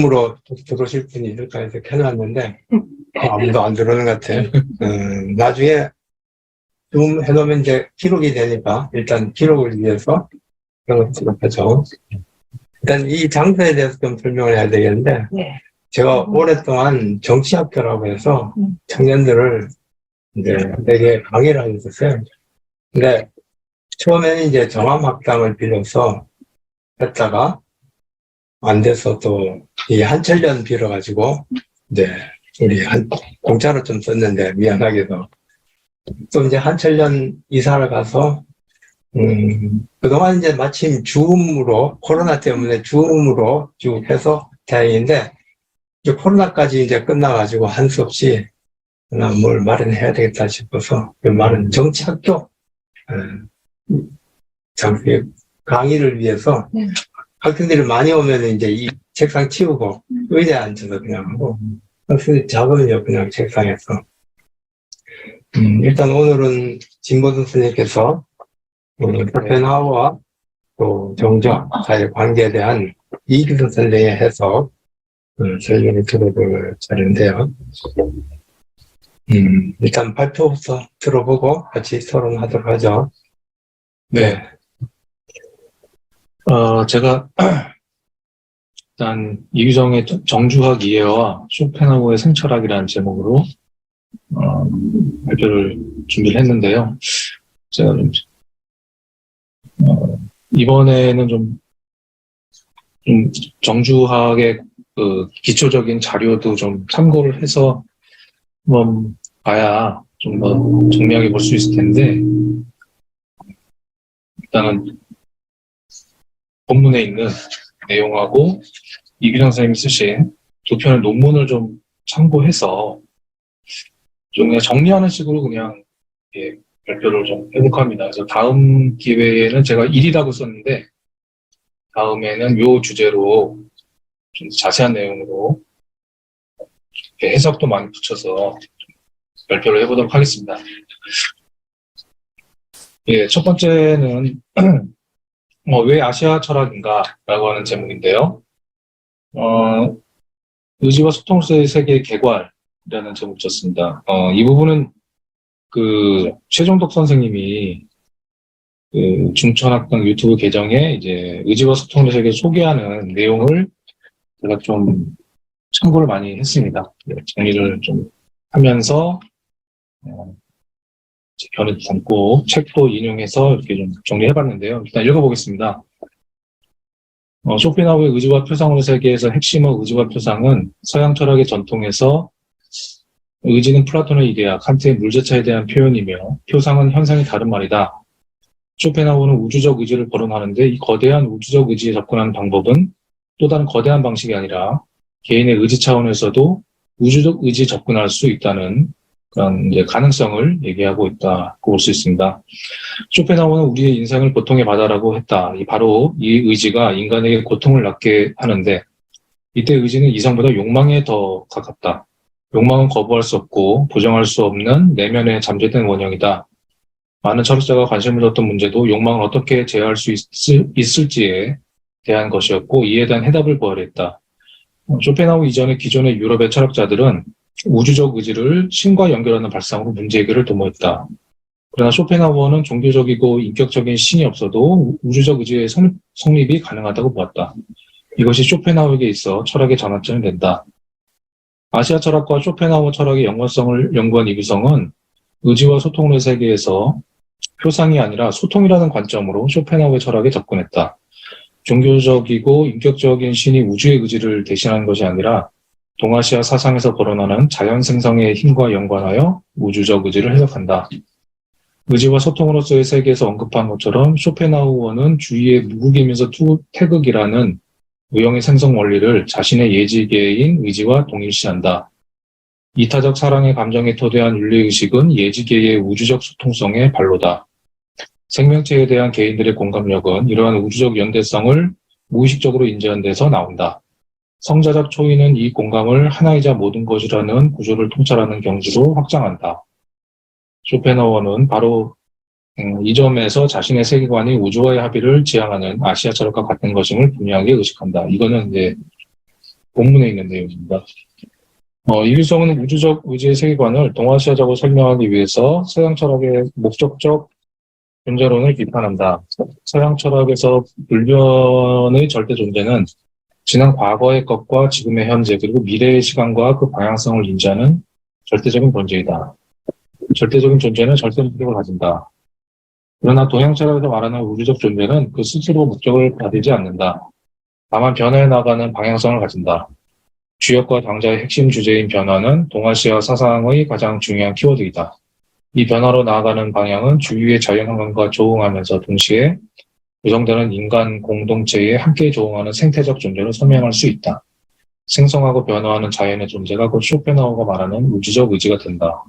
으로 들어오실 분이 있을까 해서 켜놨는데 아무도 안 들어오는 것 같아요. 나중에 줌 해놓으면 이제 기록이 되니까 일단 기록을 위해서 그런 것들을 하죠. 일단 이 장소에 대해서 좀 설명을 해야 되겠는데 네. 제가 오랫동안 정치학교라고 해서 청년들을 이제 되게 강의를 하고 있었어요. 근데 처음에는 이제 정암학당을 빌려서 했다가 안 돼서 또 이 한철련 빌어가지고 이제 우리 공짜로 좀 썼는데 미안하게도 또 이제 한철련 이사를 가서 그동안 이제 마침 줌으로 코로나 때문에 줌으로 쭉 해서 다행인데 이제 코로나까지 이제 끝나가지고 한 수 없이 뭘 마련해야 되겠다 싶어서 그 말은 정치학교 장비 강의를 위해서 학생들이 많이 오면 이제 이 책상 치우고 의자에 앉아서 그냥 하고 학생들이 작으면요 그냥 책상에서 일단 오늘은 진보선 선생님께서 쇼펜하우어와 또 정적 사이의 관계에 대한 이기선 선생의 해석 설명을 들어볼 자료인데요. 일단 발표부터 들어보고 같이 토론하도록 하죠. 네. 제가 일단 이규정의 정주학 이해와 쇼펜하우어의 생철학이라는 제목으로 발표를 준비를 했는데요. 제가 좀 이번에는 좀 정주학의 그 기초적인 자료도 좀 참고를 해서 한번 봐야 좀 더 정리하게 볼 수 있을 텐데 일단은 본문에 있는 내용하고 이규정 선생님이 쓰신 두 편의 논문을 좀 참고해서 좀 그냥 정리하는 식으로 그냥 발표를 좀 해볼까 합니다. 그래서 다음 기회에는 제가 일이라고 썼는데 다음에는 요 주제로 좀 자세한 내용으로 해석도 많이 붙여서 발표를 해보도록 하겠습니다. 첫 번째는 왜 아시아 철학인가? 라고 하는 제목인데요. 의지와 소통으로서의 세계의 개괄이라는 제목을 붙였습니다. 이 부분은 최종덕 선생님이 중천학당 유튜브 계정에 이제 의지와 소통의 세계를 소개하는 내용을 제가 좀 참고를 많이 했습니다. 정리를 좀 하면서, 제 견해도 담고 책도 인용해서 이렇게 좀 정리해봤는데요. 일단 읽어보겠습니다. 쇼펜하우어의 의지와 표상으로 세계에서 핵심의 의지와 표상은 서양 철학의 전통에서 의지는 플라톤의 이데아, 칸트의 물자차에 대한 표현이며 표상은 현상이 다른 말이다. 쇼펜하우어는 우주적 의지를 거론하는데 이 거대한 우주적 의지에 접근하는 방법은 또 다른 거대한 방식이 아니라 개인의 의지 차원에서도 우주적 의지에 접근할 수 있다는 그런 이제 가능성을 얘기하고 있다고 볼 수 있습니다. 쇼펜하우어는 우리의 인생을 고통의 바다라고 했다. 바로 이 의지가 인간에게 고통을 낳게 하는데 이때 의지는 이성보다 욕망에 더 가깝다. 욕망은 거부할 수 없고 부정할 수 없는 내면에 잠재된 원형이다. 많은 철학자가 관심을 뒀던 문제도 욕망을 어떻게 제어할 수 있을지에 대한 것이었고 이에 대한 해답을 구하려 했다. 쇼펜하우어 이전의 기존의 유럽의 철학자들은 우주적 의지를 신과 연결하는 발상으로 문제 해결을 도모했다. 그러나 쇼펜하우어는 종교적이고 인격적인 신이 없어도 우주적 의지의 성립이 가능하다고 보았다. 이것이 쇼펜하우어에게 있어 철학의 전환점이 된다. 아시아 철학과 쇼펜하우어 철학의 연관성을 연구한 이규성은 의지와 소통의 세계에서 표상이 아니라 소통이라는 관점으로 쇼펜하우어의 철학에 접근했다. 종교적이고 인격적인 신이 우주의 의지를 대신하는 것이 아니라 동아시아 사상에서 거론하는 자연 생성의 힘과 연관하여 우주적 의지를 해석한다. 의지와 소통으로서의 세계에서 언급한 것처럼 쇼펜하우어는 주위의 무극이면서 태극이라는 무형의 생성 원리를 자신의 예지계인 의지와 동일시한다. 이타적 사랑의 감정에 토대한 윤리의식은 예지계의 우주적 소통성의 발로다. 생명체에 대한 개인들의 공감력은 이러한 우주적 연대성을 무의식적으로 인지한 데서 나온다. 성자적 초인은 이 공감을 하나이자 모든 것이라는 구조를 통찰하는 경지로 확장한다. 쇼펜하우어는 바로 이 점에서 자신의 세계관이 우주와의 합의를 지향하는 아시아 철학과 같은 것임을 분명하게 의식한다. 이거는 이제 본문에 있는 내용입니다. 이규성은 우주적 의지의 세계관을 동아시아적으로 설명하기 위해서 서양 철학의 목적적 존재론을 비판한다. 서양 철학에서 불변의 절대 존재는 지난 과거의 것과 지금의 현재 그리고 미래의 시간과 그 방향성을 인지하는 절대적인 존재이다. 절대적인 존재는 절대 목적을 가진다. 그러나 동양 철학에서 말하는 우주적 존재는 그 스스로 목적을 가지지 않는다. 다만 변화해 나가는 방향성을 가진다. 주역과 당자의 핵심 주제인 변화는 동아시아 사상의 가장 중요한 키워드이다. 이 변화로 나아가는 방향은 주위의 자연환경과 조응하면서 동시에 구성되는 인간 공동체에 함께 조응하는 생태적 존재로 설명할 수 있다. 생성하고 변화하는 자연의 존재가 곧 쇼펜하우어가 말하는 우주적 의지가 된다.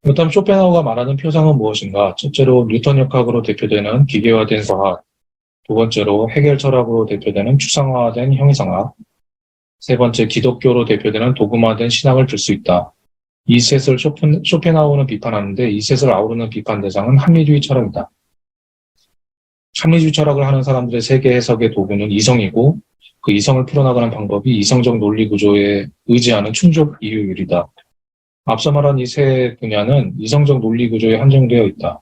그렇다면 쇼펜하우어가 말하는 표상은 무엇인가? 첫째로 뉴턴 역학으로 대표되는 기계화된 과학, 두 번째로 해겔 철학으로 대표되는 추상화된 형이상학, 세 번째 기독교로 대표되는 도그마된 신학을 들 수 있다. 이 셋을 쇼펜하우어는 비판하는데 이 셋을 아우르는 비판 대상은 합리주의 철학이다. 합리주의 철학을 하는 사람들의 세계 해석의 도구는 이성이고 그 이성을 풀어나가는 방법이 이성적 논리 구조에 의지하는 충족 이유율이다. 앞서 말한 이 세 분야는 이성적 논리 구조에 한정되어 있다.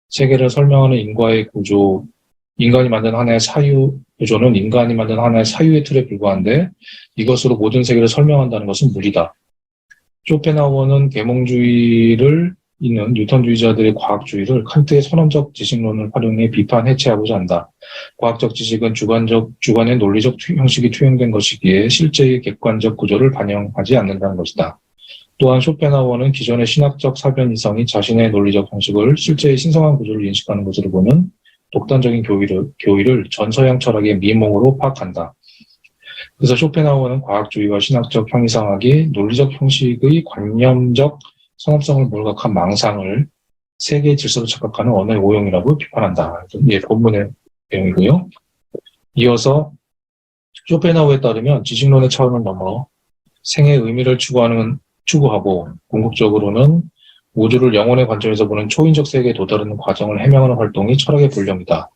세계를 설명하는 인과의 구조, 인간이 만든 하나의 사유 구조는 인간이 만든 하나의 사유의 틀에 불과한데 이것으로 모든 세계를 설명한다는 것은 무리다. 쇼펜하우어는 계몽주의를 있는 뉴턴주의자들의 과학주의를 칸트의 선언적 지식론을 활용해 비판 해체하고자 한다. 과학적 지식은 주관의 논리적 형식이 투영된 것이기에 실제의 객관적 구조를 반영하지 않는다는 것이다. 또한 쇼펜하우어는 기존의 신학적 사변 이성이 자신의 논리적 형식을 실제의 신성한 구조를 인식하는 것으로 보는 독단적인 교의를 전서양 철학의 미몽으로 파악한다. 그래서 쇼펜하우어는 과학주의와 신학적 형이상학이 논리적 형식의 관념적 성합성을 몰각한 망상을 세계의 질서로 착각하는 언어의 오용이라고 비판한다. 예, 본문의 내용이고요. 이어서 쇼펜하우어에 따르면 지식론의 차원을 넘어 생의 의미를 추구하고 궁극적으로는 우주를 영혼의 관점에서 보는 초인적 세계에 도달하는 과정을 해명하는 활동이 철학의 본령이다.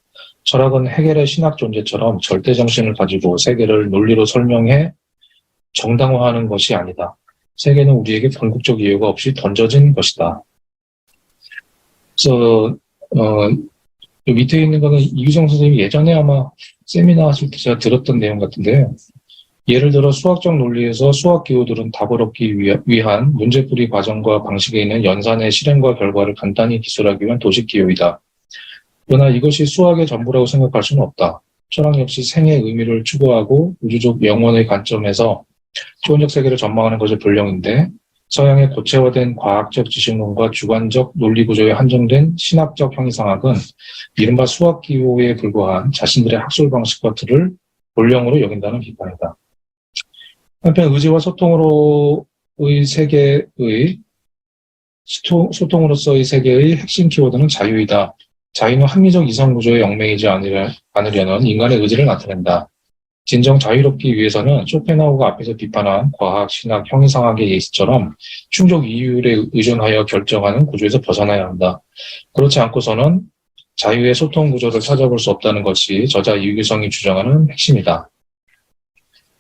철학은 해겔의 신학 존재처럼 절대 정신을 가지고 세계를 논리로 설명해 정당화하는 것이 아니다. 세계는 우리에게 궁극적 이유가 없이 던져진 것이다. 그래서 밑에 있는 거는 이규성 선생님이 예전에 아마 세미나 하실 때 제가 들었던 내용 같은데요. 예를 들어 수학적 논리에서 수학 기호들은 답을 얻기 위한 문제풀이 과정과 방식에 있는 연산의 실행과 결과를 간단히 기술하기 위한 도식 기호이다. 그러나 이것이 수학의 전부라고 생각할 수는 없다. 철학 역시 생의 의미를 추구하고 우주적 영혼의 관점에서 초원적 세계를 전망하는 것이 본령인데 서양의 고체화된 과학적 지식론과 주관적 논리 구조에 한정된 신학적 형이상학은 이른바 수학 기호에 불과한 자신들의 학술 방식과 틀을 본령으로 여긴다는 비판이다. 한편 의지와 소통으로서의 세계의 핵심 키워드는 자유이다. 자유는 합리적 이성 구조의 영맹이지 않으려는 인간의 의지를 나타낸다. 진정 자유롭기 위해서는 쇼펜하우어가 앞에서 비판한 과학, 신학, 형이상학의 예시처럼 충족 이율에 의존하여 결정하는 구조에서 벗어나야 한다. 그렇지 않고서는 자유의 소통 구조를 찾아볼 수 없다는 것이 저자 이규성이 주장하는 핵심이다.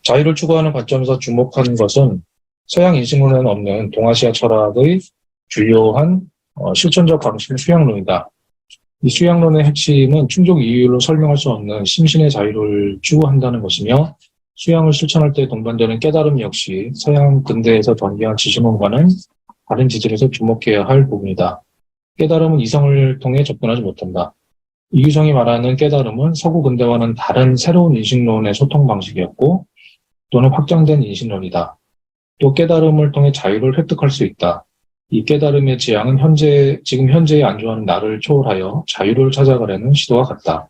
자유를 추구하는 관점에서 주목하는 것은 서양 인식론에는 없는 동아시아 철학의 주요한 실천적 방식의 수양론이다. 이 수양론의 핵심은 충족 이유로 설명할 수 없는 심신의 자유를 추구한다는 것이며 수양을 실천할 때 동반되는 깨달음 역시 서양 근대에서 전개한 지식론과는 다른 지질에서 주목해야 할 부분이다. 깨달음은 이성을 통해 접근하지 못한다. 이규성이 말하는 깨달음은 서구 근대와는 다른 새로운 인식론의 소통 방식이었고 또는 확장된 인식론이다. 또 깨달음을 통해 자유를 획득할 수 있다. 이 깨달음의 지향은 지금 현재에 안주하는 나를 초월하여 자유를 찾아가려는 시도와 같다.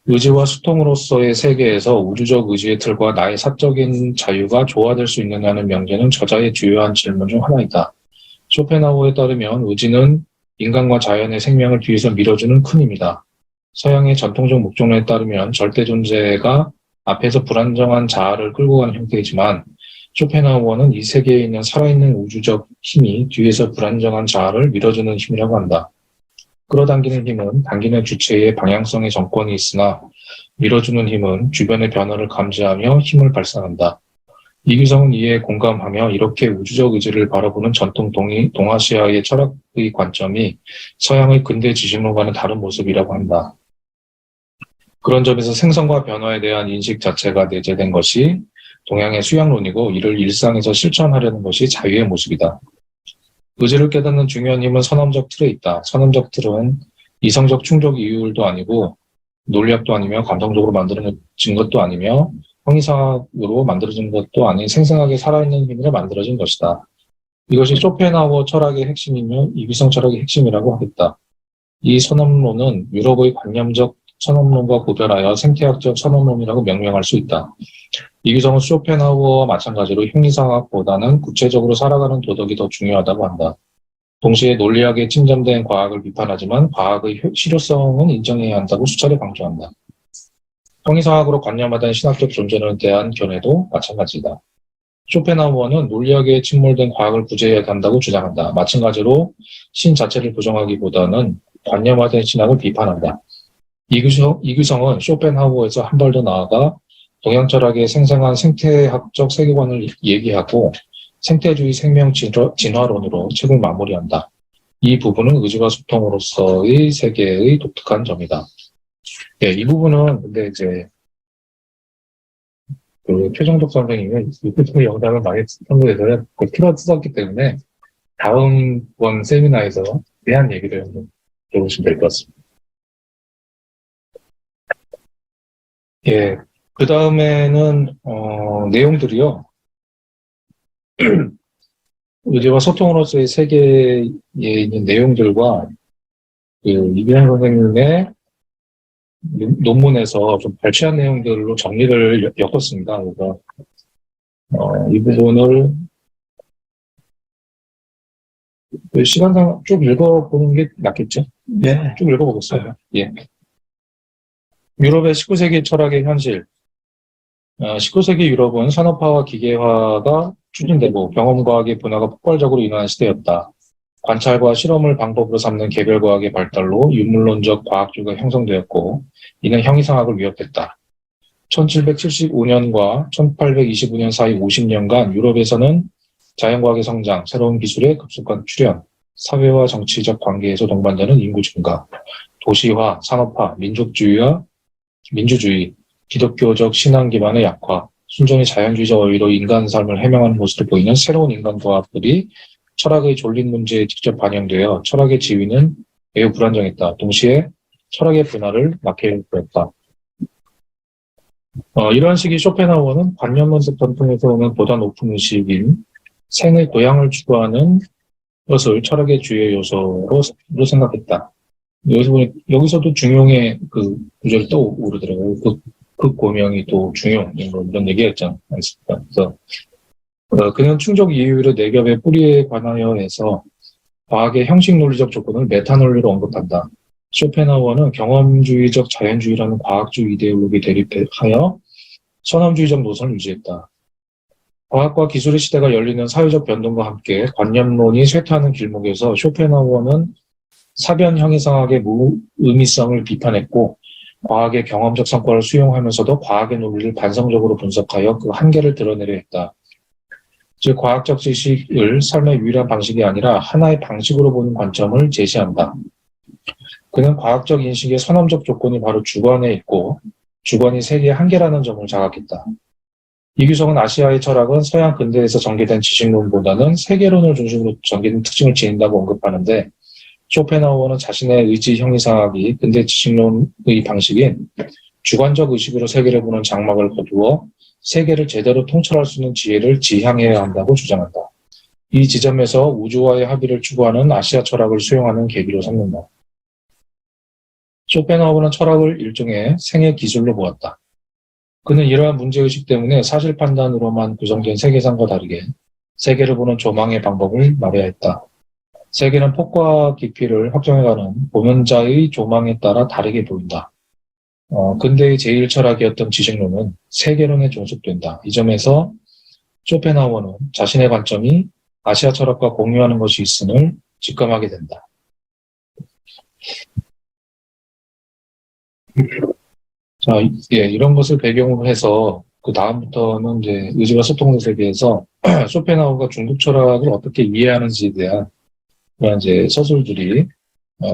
의지와 수통으로서의 세계에서 우주적 의지의 틀과 나의 사적인 자유가 조화될 수 있느냐는 명제는 저자의 주요한 질문 중 하나이다. 쇼펜하우어에 따르면 의지는 인간과 자연의 생명을 뒤에서 밀어주는 큰 힘이다. 서양의 전통적 목적론에 따르면 절대 존재가 앞에서 불안정한 자아를 끌고 가는 형태이지만 쇼펜하우어는 이 세계에 있는 살아있는 우주적 힘이 뒤에서 불안정한 자아를 밀어주는 힘이라고 한다. 끌어당기는 힘은 당기는 주체의 방향성의 정권이 있으나 밀어주는 힘은 주변의 변화를 감지하며 힘을 발산한다. 이규성은 이에 공감하며 이렇게 우주적 의지를 바라보는 전통 동아시아의 철학의 관점이 서양의 근대 지식론과는 다른 모습이라고 한다. 그런 점에서 생성과 변화에 대한 인식 자체가 내재된 것이 동양의 수양론이고 이를 일상에서 실천하려는 것이 자유의 모습이다. 의지를 깨닫는 중요한 힘은 선험적 틀에 있다. 선험적 틀은 이성적 충족 이율도 아니고 논리학도 아니며 감성적으로 만들어진 것도 아니며 형이상학으로 만들어진 것도 아닌 생생하게 살아있는 힘으로 만들어진 것이다. 이것이 쇼펜하우어 철학의 핵심이며 이규성 철학의 핵심이라고 하겠다. 이 선험론은 유럽의 관념적 선험론과 구별하여 생태학적 선험론이라고 명명할 수 있다. 이규성은 쇼펜하우어와 마찬가지로 형이상학보다는 구체적으로 살아가는 도덕이 더 중요하다고 한다. 동시에 논리학에 침잠된 과학을 비판하지만 과학의 실효성은 인정해야 한다고 수차례 강조한다. 형이상학으로 관념하던 신학적 존재론에 대한 견해도 마찬가지다. 쇼펜하우어는 논리학에 침몰된 과학을 구제해야 한다고 주장한다. 마찬가지로 신 자체를 부정하기보다는 관념화된 신학을 비판한다. 이규성은 쇼펜하우어에서 한 발 더 나아가 동양 철학의 생생한 생태학적 세계관을 얘기하고 생태주의 생명 진화론으로 책을 마무리한다. 이 부분은 의지와 소통으로서의 세계의 독특한 점이다. 예, 이 부분은 근데 이제 그 최종덕 선생님은 유튜브 영상을 많이 참고해서 틀어 쓰었기 때문에 다음번 세미나에서 대한 얘기를 한번 들어보시면 될 것 같습니다. 예, 그 다음에는 내용들이요. 의지와 소통으로서의 세계에 있는 내용들과 그 이규성 선생님의 논문에서 좀 발췌한 내용들로 정리를 엮었습니다. 그래서 이 부분을 시간상 쭉 읽어보는 게 낫겠죠? 네. 쭉 읽어보겠어요. 예. 유럽의 19세기 철학의 현실. 19세기 유럽은 산업화와 기계화가 추진되고 경험과학의 분화가 폭발적으로 일어난 시대였다. 관찰과 실험을 방법으로 삼는 개별과학의 발달로 유물론적 과학주의가 형성되었고 이는 형이상학을 위협했다. 1775년과 1825년 사이 50년간 유럽에서는 자연과학의 성장, 새로운 기술의 급속한 출현, 사회와 정치적 관계에서 동반되는 인구 증가, 도시화, 산업화, 민주주의, 기독교적 신앙 기반의 약화, 순전히 자연주의적 어휘로 인간 삶을 해명하는 모습을 보이는 새로운 인간과학들이 철학의 졸린 문제에 직접 반영되어 철학의 지위는 매우 불안정했다. 동시에 철학의 분화를 막게 되었다. 이러한 시기 쇼펜하우어는 관념론적 전통에서 오는 보다 높은 의식인 생의 고향을 추구하는 것을 철학의 주요 요소로 생각했다. 여기서도 중용의 그 구절이 떠오르더라고요. 그 고명이 또 중용, 이런 얘기했지 않습니까? 그래서 그는 충족 이유의 네 겹의 뿌리에 관하여 해서 과학의 형식 논리적 조건을 메타 논리로 언급한다. 쇼펜하우어는 경험주의적 자연주의라는 과학주의 이데올로기 대립하여 선험주의적 노선을 유지했다. 과학과 기술의 시대가 열리는 사회적 변동과 함께 관념론이 쇠퇴하는 길목에서 쇼펜하우어는 사변 형이상학의 무의미성을 비판했고 과학의 경험적 성과를 수용하면서도 과학의 논리를 반성적으로 분석하여 그 한계를 드러내려 했다. 즉 과학적 지식을 삶의 유일한 방식이 아니라 하나의 방식으로 보는 관점을 제시한다. 그는 과학적 인식의 선험적 조건이 바로 주관에 있고 주관이 세계의 한계라는 점을 자각했다. 이규성은 아시아의 철학은 서양 근대에서 전개된 지식론보다는 세계론을 중심으로 전개된 특징을 지닌다고 언급하는데 쇼펜하우어는 자신의 의지 형이상학이 근대 지식론의 방식인 주관적 의식으로 세계를 보는 장막을 거두어 세계를 제대로 통찰할 수 있는 지혜를 지향해야 한다고 주장한다. 이 지점에서 우주와의 합의를 추구하는 아시아 철학을 수용하는 계기로 삼는다. 쇼펜하우어는 철학을 일종의 생애 기술로 보았다. 그는 이러한 문제의식 때문에 사실 판단으로만 구성된 세계상과 다르게 세계를 보는 조망의 방법을 말해야 했다. 세계는 폭과 깊이를 확정해가는 보면자의 조망에 따라 다르게 보인다. 근대의 제1철학이었던 지식론은 세계론에 종속된다. 이 점에서 쇼펜하우어는 자신의 관점이 아시아 철학과 공유하는 것이 있음을 직감하게 된다. 자, 예, 이런 것을 배경으로 해서 그 다음부터는 이제 의지와 소통의 세계에서 쇼펜하우어가 중국 철학을 어떻게 이해하는지에 대한 그런 이제 서술들이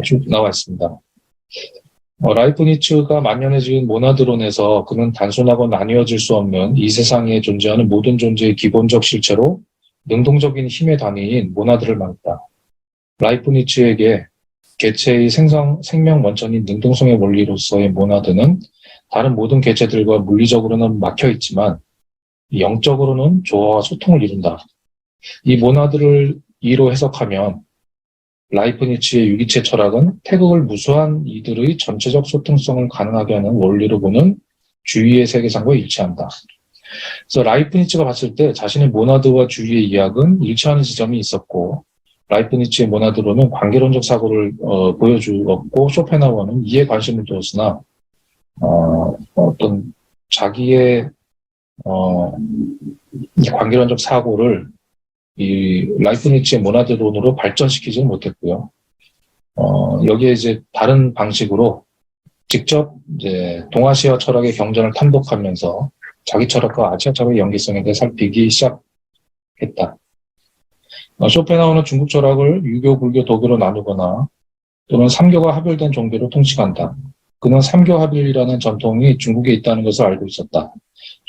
쭉 나와 있습니다. 라이프니츠가 만연해 지은 모나드론에서 그는 단순하고 나뉘어질 수 없는 이 세상에 존재하는 모든 존재의 기본적 실체로 능동적인 힘의 단위인 모나드를 말했다. 라이프니츠에게 개체의 생명 원천인 능동성의 원리로서의 모나드는 다른 모든 개체들과 물리적으로는 막혀 있지만 영적으로는 조화와 소통을 이룬다. 이 모나드를 이로 해석하면 라이프니츠의 유기체 철학은 태극을 무수한 이들의 전체적 소통성을 가능하게 하는 원리로 보는 주위의 세계상과 일치한다. 그래서 라이프니츠가 봤을 때 자신의 모나드와 주위의 이야기는 일치하는 지점이 있었고, 라이프니츠의 모나드로는 관계론적 사고를 보여주었고, 쇼펜하우어는 이에 관심을 두었으나 어떤 자기의 이 관계론적 사고를 이 라이프니츠의 모나드론으로 발전시키지는 못했고요. 여기에 이제 다른 방식으로 직접 이제 동아시아 철학의 경전을 탐독하면서 자기 철학과 아시아 철학의 연계성에 대해 살피기 시작했다. 쇼펜하우어는 중국 철학을 유교, 불교, 도교로 나누거나 또는 삼교가 합일된 종교로 통칭한다. 그는 삼교합일이라는 전통이 중국에 있다는 것을 알고 있었다.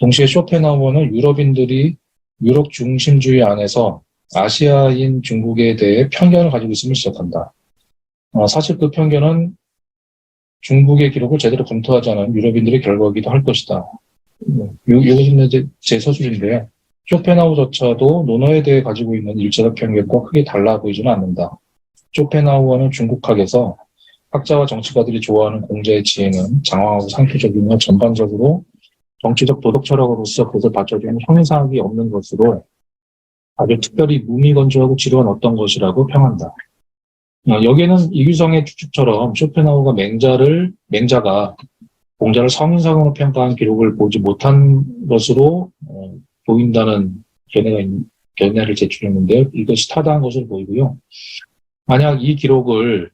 동시에 쇼펜하우어는 유럽인들이 유럽 중심주의 안에서 아시아인 중국에 대해 편견을 가지고 있음을 지적한다. 사실 그 편견은 중국의 기록을 제대로 검토하지 않은 유럽인들의 결과이기도 할 것이다. 이것은 이제 제 서술인데요. 쇼펜하우어조차도 논어에 대해 가지고 있는 일제적 편견과 크게 달라 보이지는 않는다. 쇼펜하우어는 중국학에서 학자와 정치가들이 좋아하는 공자의 지혜는 장황하고 상투적이며 전반적으로 정치적 도덕 철학으로서 그것을 받쳐주는 형이상학이 없는 것으로 아주 특별히 무미건조하고 지루한 어떤 것이라고 평한다. 여기에는 이규성의 추측처럼 쇼펜하우어가 맹자가 공자를 성인상으로 평가한 기록을 보지 못한 것으로 보인다는 견해를 제출했는데요. 이것이 타당한 것으로 보이고요. 만약 이 기록을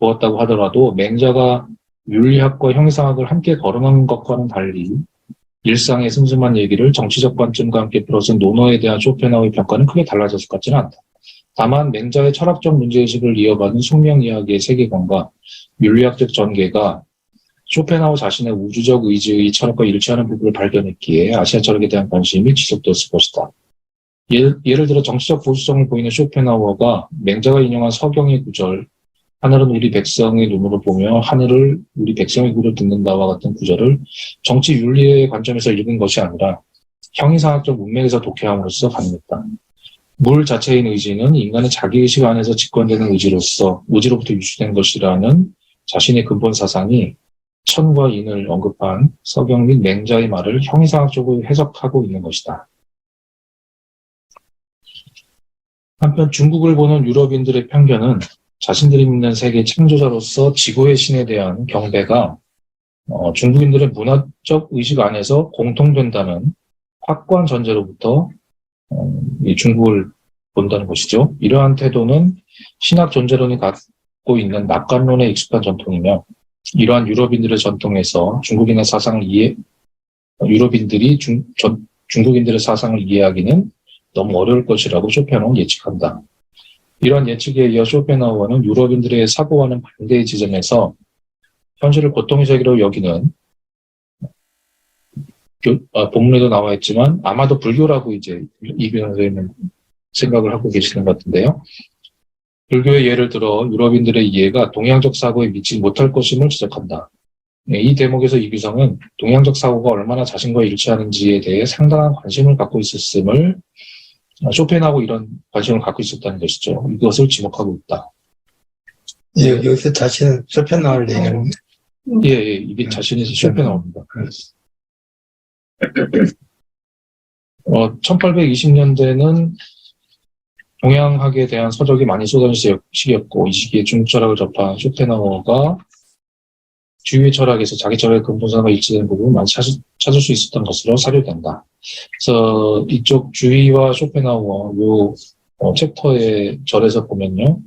보았다고 하더라도 맹자가 윤리학과 형이상학을 함께 거론한 것과는 달리 일상의 슴슴한 얘기를 정치적 관점과 함께 풀어서 논어에 대한 쇼펜하우어의 평가는 크게 달라졌을 것 같지는 않다. 다만 맹자의 철학적 문제의식을 이어가는 숙명 이야기의 세계관과 윤리학적 전개가 쇼펜하우어 자신의 우주적 의지의 철학과 일치하는 부분을 발견했기에 아시아 철학에 대한 관심이 지속되었을 것이다. 예를 들어 정치적 보수성을 보이는 쇼펜하우어가 맹자가 인용한 서경의 구절 하늘은 우리 백성의 눈으로 보며 하늘을 우리 백성의 귀로 듣는다와 같은 구절을 정치 윤리의 관점에서 읽은 것이 아니라 형이상학적 문맥에서 독해함으로써 가능했다. 물 자체인 의지는 인간의 자기의식 안에서 직관되는 의지로부터 유추된 것이라는 자신의 근본 사상이 천과 인을 언급한 서경 및 맹자의 말을 형이상학적으로 해석하고 있는 것이다. 한편 중국을 보는 유럽인들의 편견은 자신들이 믿는 세계 창조자로서 지구의 신에 대한 경배가 중국인들의 문화적 의식 안에서 공통된다는 확고한 전제로부터 이 중국을 본다는 것이죠. 이러한 태도는 신학 존재론이 갖고 있는 낙관론에 익숙한 전통이며 이러한 유럽인들의 전통에서 유럽인들이 중국인들의 사상을 이해하기는 너무 어려울 것이라고 쇼펜하우어는 예측한다. 이러한 예측에 이어 쇼펜하우어는 유럽인들의 사고와는 반대의 지점에서 현실을 고통의 세계로 여기는 본문에도 나와 있지만 아마도 불교라고 이제 이규성 선생님은 생각을 하고 계시는 것 같은데요. 불교의 예를 들어 유럽인들의 이해가 동양적 사고에 미치지 못할 것임을 지적한다. 이 대목에서 이규성은 동양적 사고가 얼마나 자신과 일치하는지에 대해 상당한 관심을 갖고 있었음을 쇼펜하우어 이런 관심을 갖고 있었다는 것이죠. 이것을 지목하고 있다. 여기서 자신은 쇼펜하우어를 얘기하는 예, 이게 자신이 쇼펜하우어입니다. 1820년대는 동양학에 대한 서적이 많이 쏟아진 시기였고 이 시기에 중국 철학을 접한 쇼펜하우어가 주위의 철학에서 자기 철학의 근본성과 일치되는 부분을 많이 찾을 수 있었던 것으로 사료된다. 그래서 이쪽 주위와 쇼펜하우어 요 챕터의 절에서 보면요.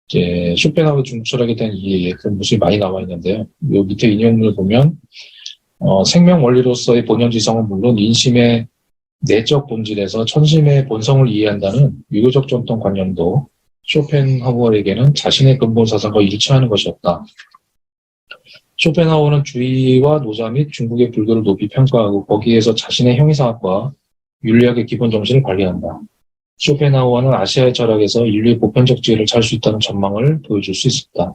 이제 쇼펜하우어 중국 철학에 대한 이해에 그런 모습이 많이 나와 있는데요. 요 밑에 인용문을 보면 생명 원리로서의 본연지성은 물론 인심의 내적 본질에서 천심의 본성을 이해한다는 유교적 전통 관념도 쇼펜하우어에게는 자신의 근본 사상과 일치하는 것이었다. 쇼펜하우어는 주의와 노자 및 중국의 불교를 높이 평가하고 거기에서 자신의 형이상학과 윤리학의 기본 정신을 발견한다. 쇼펜하우어는 아시아의 철학에서 인류의 보편적 지혜를 찾을 수 있다는 전망을 보여줄 수 있었다.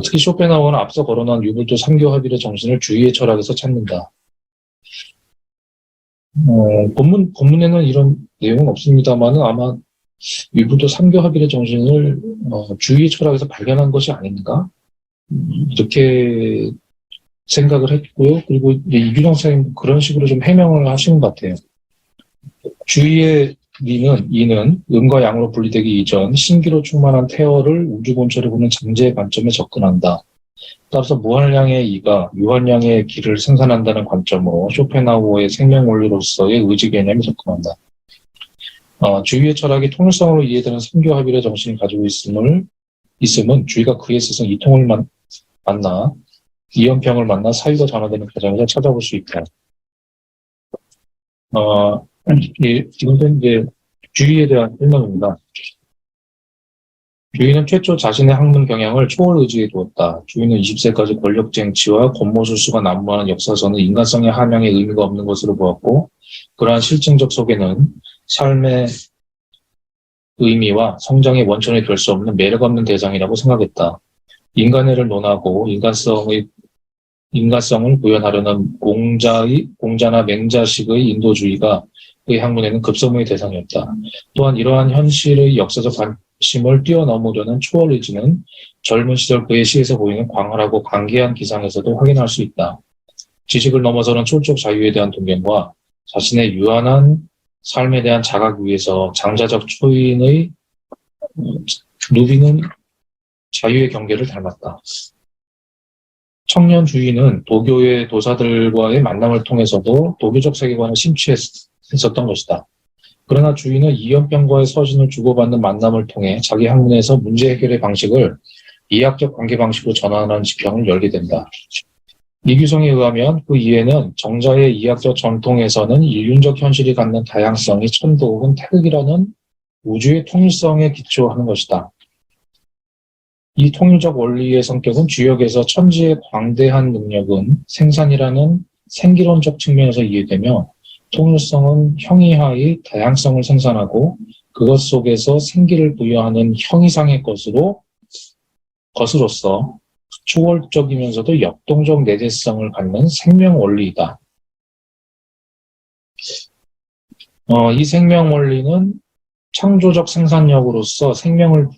특히 쇼펜하우어는 앞서 거론한 유불도 삼교 합일의 정신을 주의의 철학에서 찾는다. 본문에는 이런 내용은 없습니다만은 아마 유불도 삼교 합일의 정신을 주의의 철학에서 발견한 것이 아닌가? 이렇게 생각을 했고요. 그리고 이규정 선생님 그런 식으로 좀 해명을 하시는 것 같아요. 주의의 이는 음과 양으로 분리되기 이전 신기로 충만한 태어를 우주 본체로 보는 잠재의 관점에 접근한다. 따라서 무한량의 이가 유한량의 기를 생산한다는 관점으로 쇼펜하우어의 생명 원리로서의 의지 개념에 접근한다. 주의의 철학이 통일성으로 이해되는 삼교 합일의 정신을 가지고 있음은 주의가 그에 있어서 이통을 만나 이연평을 만나 사유가 전환되는 과정에서 찾아볼 수 있다. 이것은 이제 주의에 대한 설명입니다. 주의는 최초 자신의 학문 경향을 초월 의지에 두었다. 주의는 20세까지 권력 쟁취와 권모술수가 난무하는 역사서는 인간성의 함양에 의미가 없는 것으로 보았고, 그러한 실증적 속에는 삶의 의미와 성장의 원천이 될 수 없는 매력 없는 대상이라고 생각했다. 인간애를 논하고 인간성을 구현하려는 공자나 맹자식의 인도주의가 그의 학문에는 급선무의 대상이었다. 또한 이러한 현실의 역사적 관심을 뛰어넘으려는 초월 의지는 젊은 시절 그의 시에서 보이는 광활하고 강귀한 기상에서도 확인할 수 있다. 지식을 넘어서는 초적 자유에 대한 동경과 자신의 유한한 삶에 대한 자각 위에서 장자적 초인의 누비는 자유의 경계를 닮았다. 청년 주의는 도교의 도사들과의 만남을 통해서도 도교적 세계관을 심취했었던 것이다. 그러나 주의는 이연평과의 서신을 주고받는 만남을 통해 자기 학문에서 문제 해결의 방식을 이학적 관계 방식으로 전환하는 지평을 열게 된다. 이규성에 의하면 그 이해는 정자의 이학적 전통에서는 인륜적 현실이 갖는 다양성이 천도 혹은 태극이라는 우주의 통일성에 기초하는 것이다. 이 통일적 원리의 성격은 주역에서 천지의 광대한 능력은 생산이라는 생기론적 측면에서 이해되며, 통일성은 형이하의 다양성을 생산하고 그것 속에서 생기를 부여하는 형이상의 것으로서 초월적이면서도 역동적 내재성을 갖는 생명 원리이다. 이 생명 원리는 창조적 생산력으로서 생명을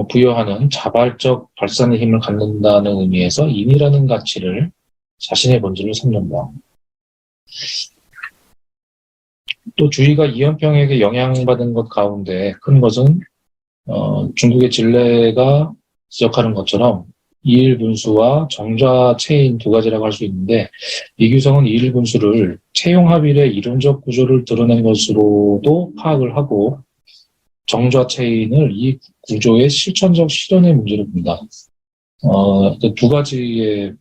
부여하는 자발적 발산의 힘을 갖는다는 의미에서 인이라는 가치를 자신의 본질로 삼는다. 또 주의가 이연평에게 영향받은 것 가운데 큰 것은 중국의 진례가 지적하는 것처럼 이일분수와 정좌체인 두 가지라고 할 수 있는데, 이규성은 이일분수를 채용합일의 이론적 구조를 드러낸 것으로도 파악을 하고 정좌체인을 이 구조의 실천적 실현의 문제로 본다. 두 가지의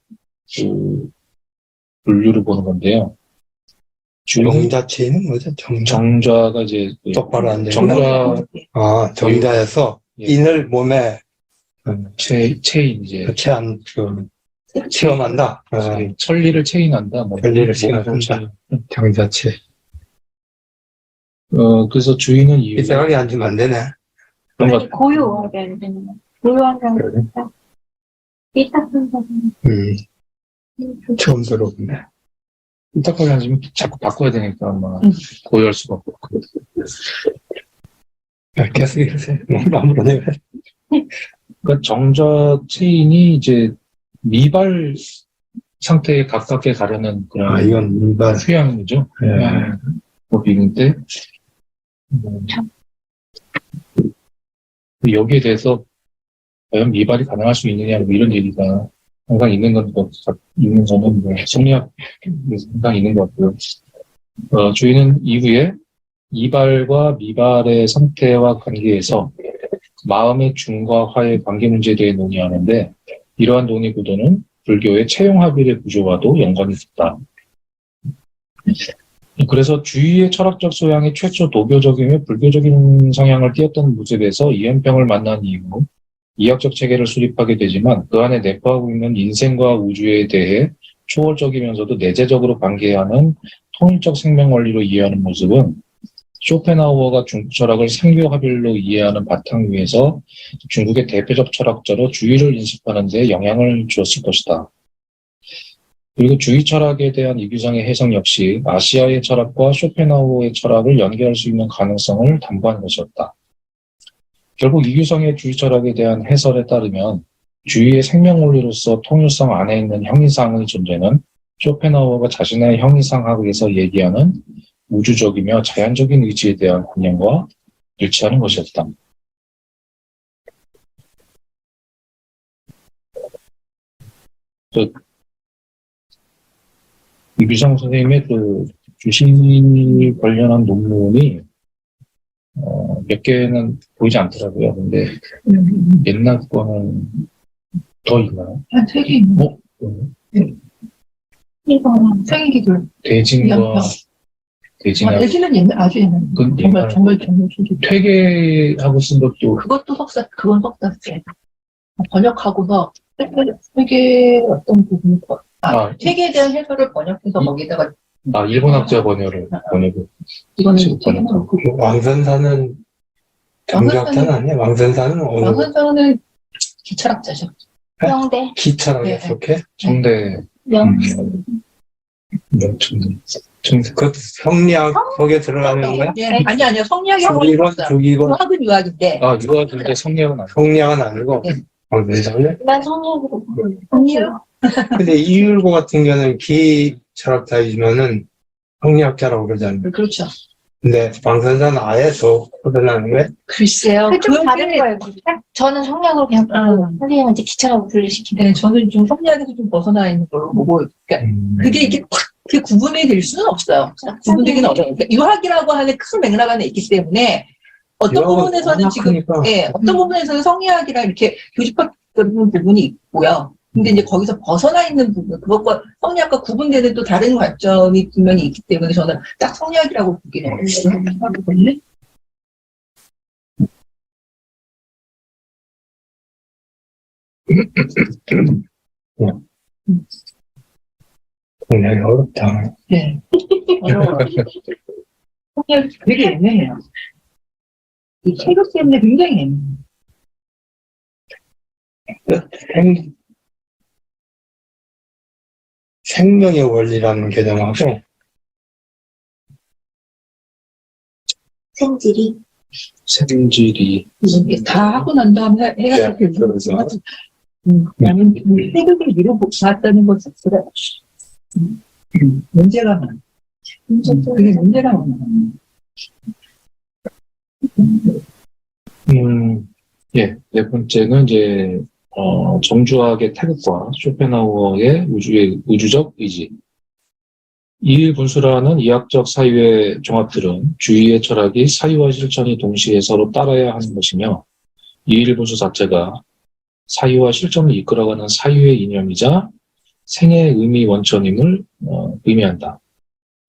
분류를 보는 건데요. 정자체는 뭐죠? 정좌가 이제 똑바로 안 되는 정자에서 예. 인을 몸에 체인 이제 체험한다. 천리를 체인한다. 천리를 체인한다. 정자체. 그래서 주의는 이상하게 앉으면 안 되네. 그런 것 고요하게 안 되는 거. 고요한 상태에서 삐딱한 상태. 처음 들어보네. 삐딱하게 앉으면 자꾸 바꿔야 되니까 아마 고요할 수가 없고. 계속 이러세요. 아무런 그러니까 정좌 체인이 이제 미발 상태에 가깝게 가려는 그런 이건 민발. 휴양이죠. 비인데 여기에 대해서 과연 미발이 가능할 수 있느냐 이런 얘기가 항상 있는 거는 심리학 항상 있는 것 같고요. 주의는 이후에 이발과 미발의 상태와 관계에서 마음의 중과 화의 관계 문제에 대해 논의하는데 이러한 논의 구도는 불교의 체용합일의 구조와도 연관이 있다. 그래서 주위의 철학적 소양이 최초 도교적이며 불교적인 성향을 띄었던 모습에서 이연평을 만난 이후 이학적 체계를 수립하게 되지만 그 안에 내포하고 있는 인생과 우주에 대해 초월적이면서도 내재적으로 관계하는 통일적 생명 원리로 이해하는 모습은 쇼펜하우어가 중국 철학을 상교합일로 이해하는 바탕 위에서 중국의 대표적 철학자로 주의를 인식하는 데 영향을 주었을 것이다. 그리고 주의 철학에 대한 이규상의 해석 역시 아시아의 철학과 쇼펜하우어의 철학을 연계할 수 있는 가능성을 담보한 것이었다. 결국 이규상의 주의 철학에 대한 해설에 따르면 주의의 생명 원리로서 통일성 안에 있는 형이상의 존재는 쇼펜하우어가 자신의 형이상학에서 얘기하는 우주적이며 자연적인 의지에 대한 관념과 일치하는 것이었다. 이규상 선생님의 그 주시 관련한 논문이 몇 개는 보이지 않더라고요. 근데 옛날 거는 더 있나요? 한 3개 있는 이거는 생일기들. 대진과 대진하고 예지는 옛날, 아주 옛날. 정말 소리. 퇴계하고 쓴 것도 그것도 그건 석사제. 번역하고서 세계 어떤 부분을 세계에 대한 해설을 번역해서 거기다가 일본학자 번역을 이거는 지금 세계는 번역하고. 그렇고 왕선사는 경제학자는 아니야? 왕선사는 어느 왕선사는 기철학자죠. 명대 기철학에 네. 속해? 청대 명 청대 그 성리학 속에 들어가는 거야? 예, 아니요 성리학이 주기론, 주기론, 학은 유학인데 유학인데 성리학은 아니고 성리학은 아니고 네. 왕선사는? 난 성리학으로 성리학 근데 이율고 같은 경우는 기철학자이지만은 성리학자라고 그러잖아요. 그렇죠. 근데 왕선사는 아예 더 커들라는 거야? 글쎄요. 좀 다른 거예요. 저는 성리학으로 그냥 선생님은 이제 기차라고 분류시키는 네, 저는 좀 성리학에서 좀 벗어나 있는 걸로 보고, 그러니까 그게 이렇게 확 그 구분이 될 수는 없어요. 구분되기는 어려워요. 그러니까 유학이라고 하는 큰 맥락 안에 있기 때문에 어떤 유학은 부분에서는 지금 크니까. 예, 어떤 부분에서는 성리학이랑 이렇게 교집합되는 부분이 있고요. 근데 이제 거기서 벗어나 있는 부분, 그것과 성리학과 구분되는 또 다른 관점이 분명히 있기 때문에 저는 딱 성리학이라고 보기는 어려워요. 성리학이 어렵다. 네. 어려워요. 성리학이 되게 애매해요. 이 체력 때문에 굉장히 애매해요. 생명의 원리라는 개념하고 생질이 생질이 이게 다 하고 난 다음에 해야 될 네, 그래서. 나는 세력을 밀어봤다는 것 자체가 문제가 많아. 그게 문제가 많아. 네 번째는 이제 정주학의 태극과 쇼펜하우어의 우주적 의지. 이일분수라는 이학적 사유의 종합들은 주의의 철학이 사유와 실천이 동시에 서로 따라야 하는 것이며 이일분수 자체가 사유와 실천을 이끌어가는 사유의 이념이자 생애의 의미 원천임을 의미한다.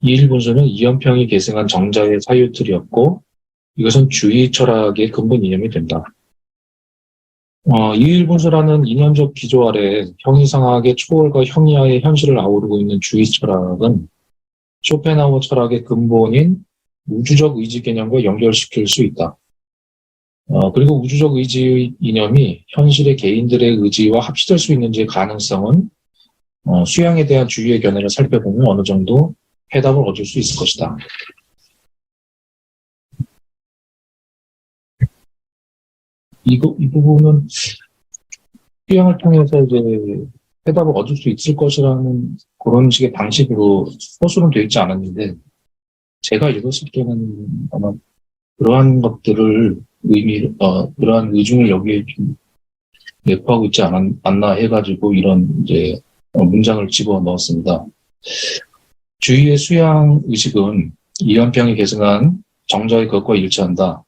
이일분수는 이연평이 계승한 정자의 사유틀이었고 이것은 주의 철학의 근본 이념이 된다. 이일분수라는 이념적 기조 아래 형이상학의 초월과 형이하의 현실을 아우르고 있는 주의 철학은 쇼펜하우어 철학의 근본인 우주적 의지 개념과 연결시킬 수 있다. 그리고 우주적 의지의 이념이 현실의 개인들의 의지와 합치될 수 있는지의 가능성은 수양에 대한 주의의 견해를 살펴보면 어느 정도 해답을 얻을 수 있을 것이다. 이 부분은 수양을 통해서 이제 해답을 얻을 수 있을 것이라는 그런 식의 방식으로 서술은 되어 있지 않았는데 제가 읽었을 때는 아마 그러한 것들을 그러한 의중을 여기에 좀 내포하고 있지 않나 해가지고 이런 이제 문장을 집어 넣었습니다. 주의의 수양 의식은 이연평이 계승한 정자의 것과 일치한다.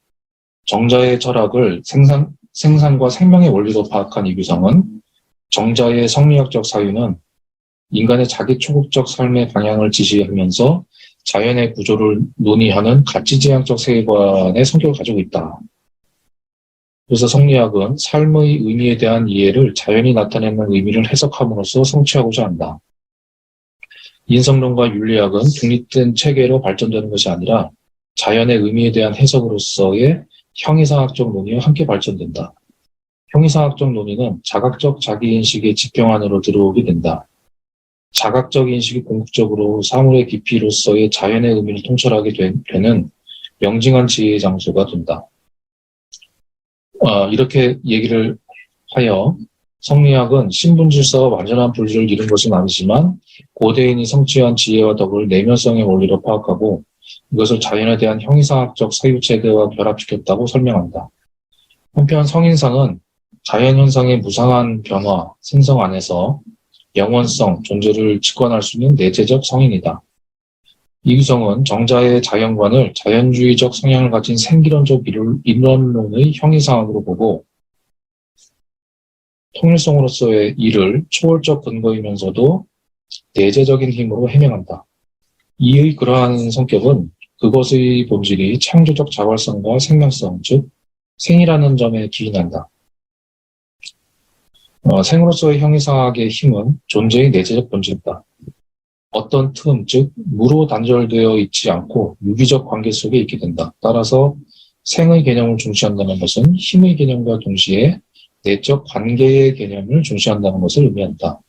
정자의 철학을 생산과 생명의 원리로 파악한 이규성은 정자의 성리학적 사유는 인간의 자기 초국적 삶의 방향을 지시하면서 자연의 구조를 논의하는 가치지향적 세계관의 성격을 가지고 있다. 그래서 성리학은 삶의 의미에 대한 이해를 자연이 나타내는 의미를 해석함으로써 성취하고자 한다. 인성론과 윤리학은 독립된 체계로 발전되는 것이 아니라 자연의 의미에 대한 해석으로서의 형이상학적 논의와 함께 발전된다. 형이상학적 논의는 자각적 자기인식의 지평 안으로 들어오게 된다. 자각적 인식이 궁극적으로 사물의 깊이로서의 자연의 의미를 통찰하게 되는 명징한 지혜의 장소가 된다. 이렇게 얘기를 하여 성리학은 신분질서와 완전한 분리를 이룬 것은 아니지만 고대인이 성취한 지혜와 덕을 내면성의 원리로 파악하고 이것을 자연에 대한 형이상학적 사유체계와 결합시켰다고 설명한다. 한편 성인상은 자연현상의 무상한 변화, 생성 안에서 영원성, 존재를 직관할 수 있는 내재적 성인이다. 이규성은 정자의 자연관을 자연주의적 성향을 가진 생기론적 이론론의 형이상학으로 보고 통일성으로서의 이를 초월적 근거이면서도 내재적인 힘으로 해명한다. 이의 그러한 성격은 그것의 본질이 창조적 자발성과 생명성, 즉 생이라는 점에 기인한다. 생으로서의 형이상학의 힘은 존재의 내재적 본질이다. 어떤 틈, 즉 무로 단절되어 있지 않고 유기적 관계 속에 있게 된다. 따라서 생의 개념을 중시한다는 것은 힘의 개념과 동시에 내적 관계의 개념을 중시한다는 것을 의미한다.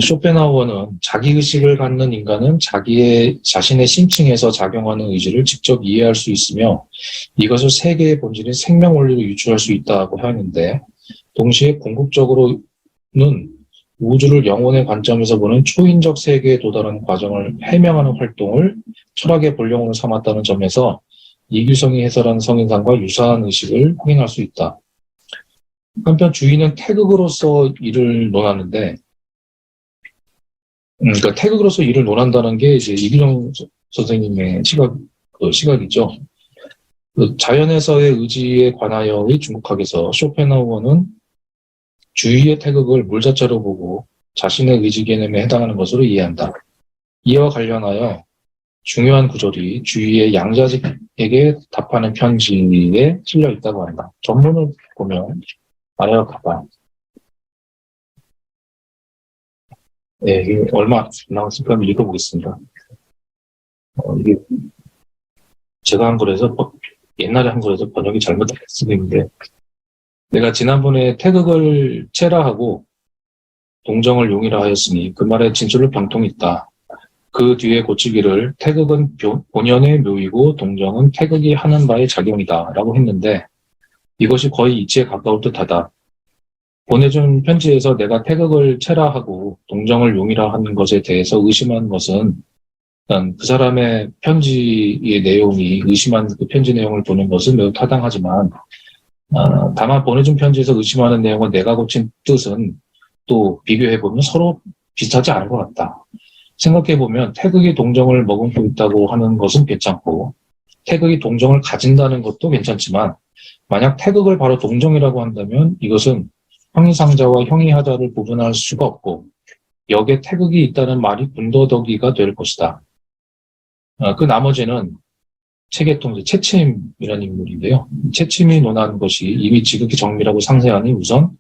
쇼펜하우어는 자기의식을 갖는 인간은 자신의 심층에서 작용하는 의지를 직접 이해할 수 있으며 이것을 세계의 본질인 생명 원리로 유추할 수 있다고 하는데 동시에 궁극적으로는 우주를 영혼의 관점에서 보는 초인적 세계에 도달하는 과정을 해명하는 활동을 철학의 본령으로 삼았다는 점에서 이규성이 해설한 성인상과 유사한 의식을 확인할 수 있다. 한편 주의는 태극으로서 이를 논하는데 그러니까 태극으로서 일을 논한다는 게 이제 이규정 선생님의 시각이죠. 자연에서의 의지에 관하여의 중국학에서 쇼펜하우어는 주의의 태극을 물 자체로 보고 자신의 의지 개념에 해당하는 것으로 이해한다. 이와 관련하여 중요한 구절이 주의의 양자직에게 답하는 편지에 실려 있다고 한다. 전문을 보면 아래와 같다. 네, 이게 얼마 나왔을까 한번 읽어보겠습니다. 이게 제가 한 거라서 옛날에 한 거라서 번역이 잘못될 수도 있는데 내가 지난번에 태극을 체라하고 동정을 용이라 하였으니 그 말에 진술로 병통이 있다. 그 뒤에 고치기를 태극은 본연의 묘이고 동정은 태극이 하는 바의 작용이다 라고 했는데 이것이 거의 이치에 가까울 듯하다. 보내준 편지에서 내가 태극을 체라하고 동정을 용이라 하는 것에 대해서 의심한 것은 일단 그 사람의 편지의 내용이 의심한 그 편지 내용을 보는 것은 매우 타당하지만 다만 보내준 편지에서 의심하는 내용과 내가 고친 뜻은 또 비교해보면 서로 비슷하지 않은 것 같다. 생각해보면 태극이 동정을 머금고 있다고 하는 것은 괜찮고 태극이 동정을 가진다는 것도 괜찮지만 만약 태극을 바로 동정이라고 한다면 이것은 형이상자와 형이하자를 구분할 수가 없고 역에 태극이 있다는 말이 군더더기가 될 것이다. 그 나머지는 책의 통제, 채침이라는 인물인데요. 채침이 논한 것이 이미 지극히 정밀하고 상세하니 우선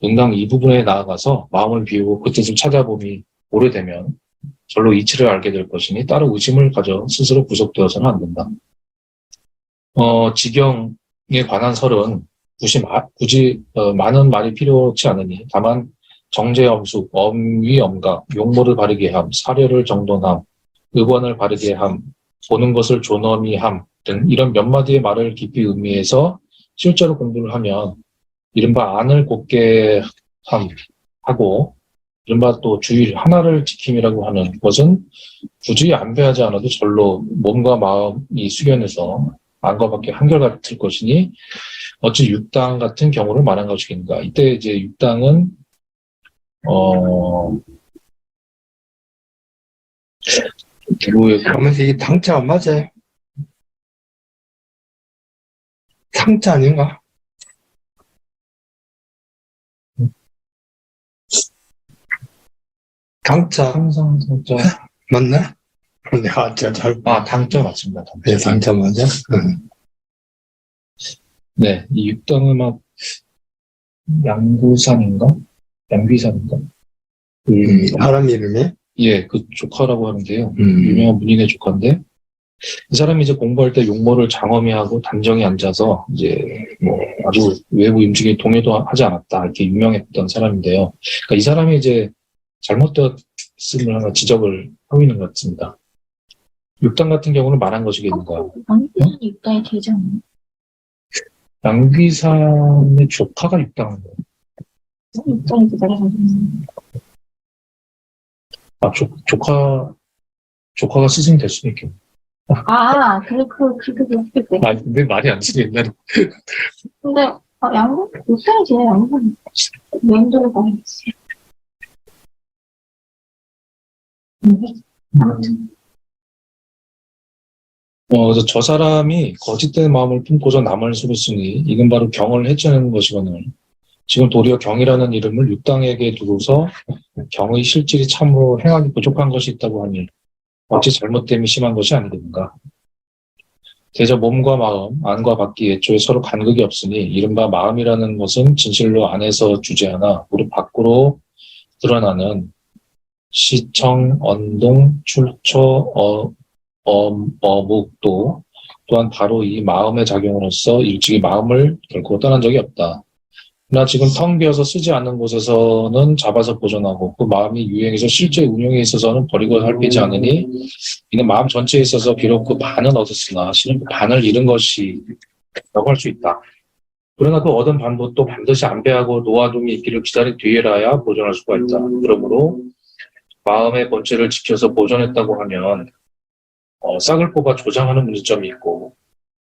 응당 이 부분에 나아가서 마음을 비우고 그 뜻을 찾아봄이 오래되면 절로 이치를 알게 될 것이니 따로 의심을 가져 스스로 구속되어서는 안 된다. 지경에 관한 설은 굳이 많은 말이 필요치 않으니 다만 정제엄숙, 엄위엄각, 용모를 바르게 함, 사려를 정돈함, 의관을 바르게 함, 보는 것을 존엄히함 등 이런 몇 마디의 말을 깊이 의미해서 실제로 공부를 하면 이른바 안을 곱게 하고 이른바 또 주의 하나를 지킴이라고 하는 것은 굳이 안배하지 않아도 절로 몸과 마음이 숙연해서 안과 밖에 한결같을 것이니 어찌 육당 같은 경우를 말한 것이겠는가. 이때 이제 육당은 그러면서 이게 당자 안 맞아요. 상자 아닌가? 강자 항상 상자. 맞나? 내가 진짜 잘. 당자 맞습니다. 당자. 네, 상자 맞아? 응. 네, 이 육당은 막 양구산인가? 양귀산인가? 사람 이름이? 예, 그 조카라고 하는데요. 음. 유명한 문인의 조카인데, 이 사람이 이제 공부할 때 용모를 장엄히하고 단정히 앉아서 이제 뭐 아주 외부 임직에 동요도 하지 않았다 이렇게 유명했던 사람인데요. 그러니까 이 사람이 이제 잘못되었음을 하나 지적을 하고 있는 것 같습니다. 육당 같은 경우는 말한 것이겠는가? 양귀산 육당이 되지 않나? 양귀산의 조카가 육당한 거예요. 육당이 되다가 조카가 스승이 될 수도 있겠네. 그게 웃길 때. 근데 말이 안 되지, 옛날에. 근데, 양구? 육당이 제일 양구. 면도를 가야겠어. 아무튼. 그래서 저 사람이 거짓된 마음을 품고서 남을 속였으니 이건 바로 경을 해치는 것이거늘 지금 도리어 경이라는 이름을 육당에게 두고서 경의 실질이 참으로 행하기 부족한 것이 있다고 하니 어찌 잘못됨이 심한 것이 아니겠는가. 대저 몸과 마음, 안과 밖이 애초에 서로 간극이 없으니 이른바 마음이라는 것은 진실로 안에서 주재하나 무릇 밖으로 드러나는 시청, 언동, 출처, 어묵도 또한 바로 이 마음의 작용으로서 일찍이 마음을 결코 떠난 적이 없다. 그러나 지금 텅 비어서 쓰지 않는 곳에서는 잡아서 보존하고 그 마음이 유행해서 실제 운용에 있어서는 버리고 살피지 않으니 이는 마음 전체에 있어서 비록 그 반은 얻었으나 실은 그 반을 잃은 것이라고 할 수 있다. 그러나 그 얻은 반도 또 반드시 안배하고 놓아둠이 있기를 기다린 뒤에라야 보존할 수가 있다. 그러므로 마음의 본체를 지켜서 보존했다고 하면 싹을 뽑아 조장하는 문제점이 있고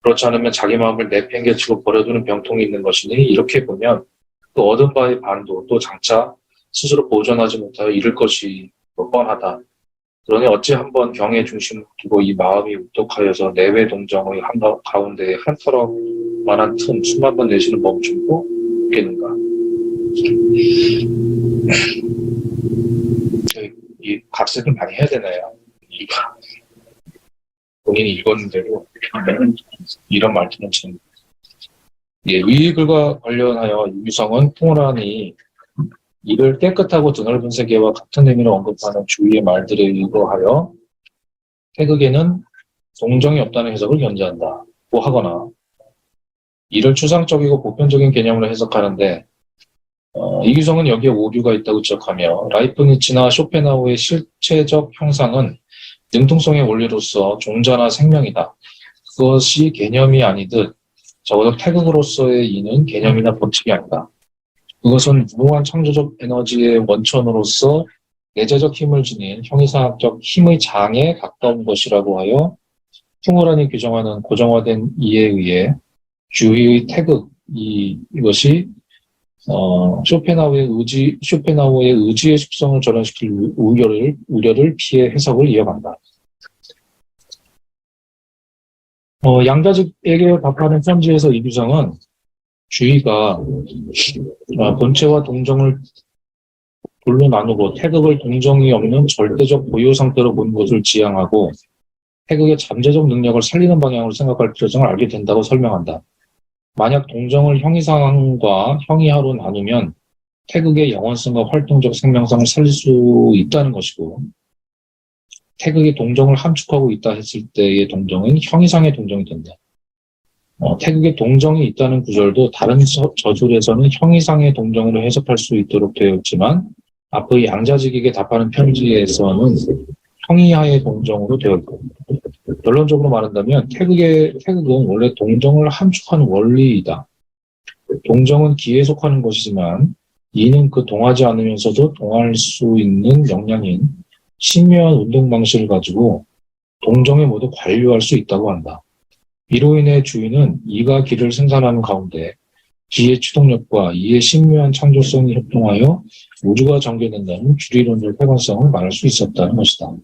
그렇지 않으면 자기 마음을 내팽개치고 버려두는 병통이 있는 것이니 이렇게 보면 그 얻은 바의 반도 또 장차 스스로 보존하지 못하여 잃을 것이 뻔하다. 그러니 어찌 한번 경의 중심을 두고 이 마음이 우뚝하여서 내외 동정의 한가운데에 한 터럭만한 틈 수만 번 내쉬는 멈춤도 있겠는가. 이 각색을 많이 해야 되나요? 본인이 읽었는데도 이런 말투는 참. 이 글과 관련하여 유성은 통일하니 이를 깨끗하고 드넓은 세계와 같은 의미로 언급하는 주위의 말들에 의거하여 태극에는 동정이 없다는 해석을 견지한다고 하거나 이를 추상적이고 보편적인 개념으로 해석하는데 이규성은 여기에 오류가 있다고 지적하며 라이프니츠나 쇼펜하우의 실체적 형상은 능통성의 원리로서 종자나 생명이다. 그것이 개념이 아니듯 적어도 태극으로서의 이는 개념이나 법칙이 아니다. 그것은 무한 창조적 에너지의 원천으로서 내재적 힘을 지닌 형이상학적 힘의 장에 가까운 것이라고 하여 풍우란이 규정하는 고정화된 이에 의해 주위의 태극, 이것이 쇼펜하우의 의지의 속성을 전환시킬 우려를 피해 해석을 이어간다. 양자직에게 답하는 편지에서 이규성은 주의가 본체와 동정을 둘로 나누고 태극을 동정이 없는 절대적 보유 상태로 보는 것을 지향하고 태극의 잠재적 능력을 살리는 방향으로 생각할 필요성을 알게 된다고 설명한다. 만약 동정을 형이상과 형이하로 나누면 태극의 영원성과 활동적 생명성을 살릴 수 있다는 것이고 태극이 동정을 함축하고 있다 했을 때의 동정은 형이상의 동정이 된다. 태극의 동정이 있다는 구절도 다른 저술에서는 형이상의 동정으로 해석할 수 있도록 되어 있지만 앞의 양자직에게 답하는 편지에서는 형이하의 동정으로 되어 있고 결론적으로 말한다면 태극은 원래 동정을 함축하는 원리이다. 동정은 기에 속하는 것이지만 이는 그 동하지 않으면서도 동할 수 있는 역량인 신묘한 운동 방식을 가지고 동정에 모두 관료할 수 있다고 한다. 이로 인해 주인은 이가 기를 생산하는 가운데 기의 추동력과 이의 신묘한 창조성이 협동하여 우주가 전개된다는 주리론적 객관성을 말할 수 있었다는 것이다.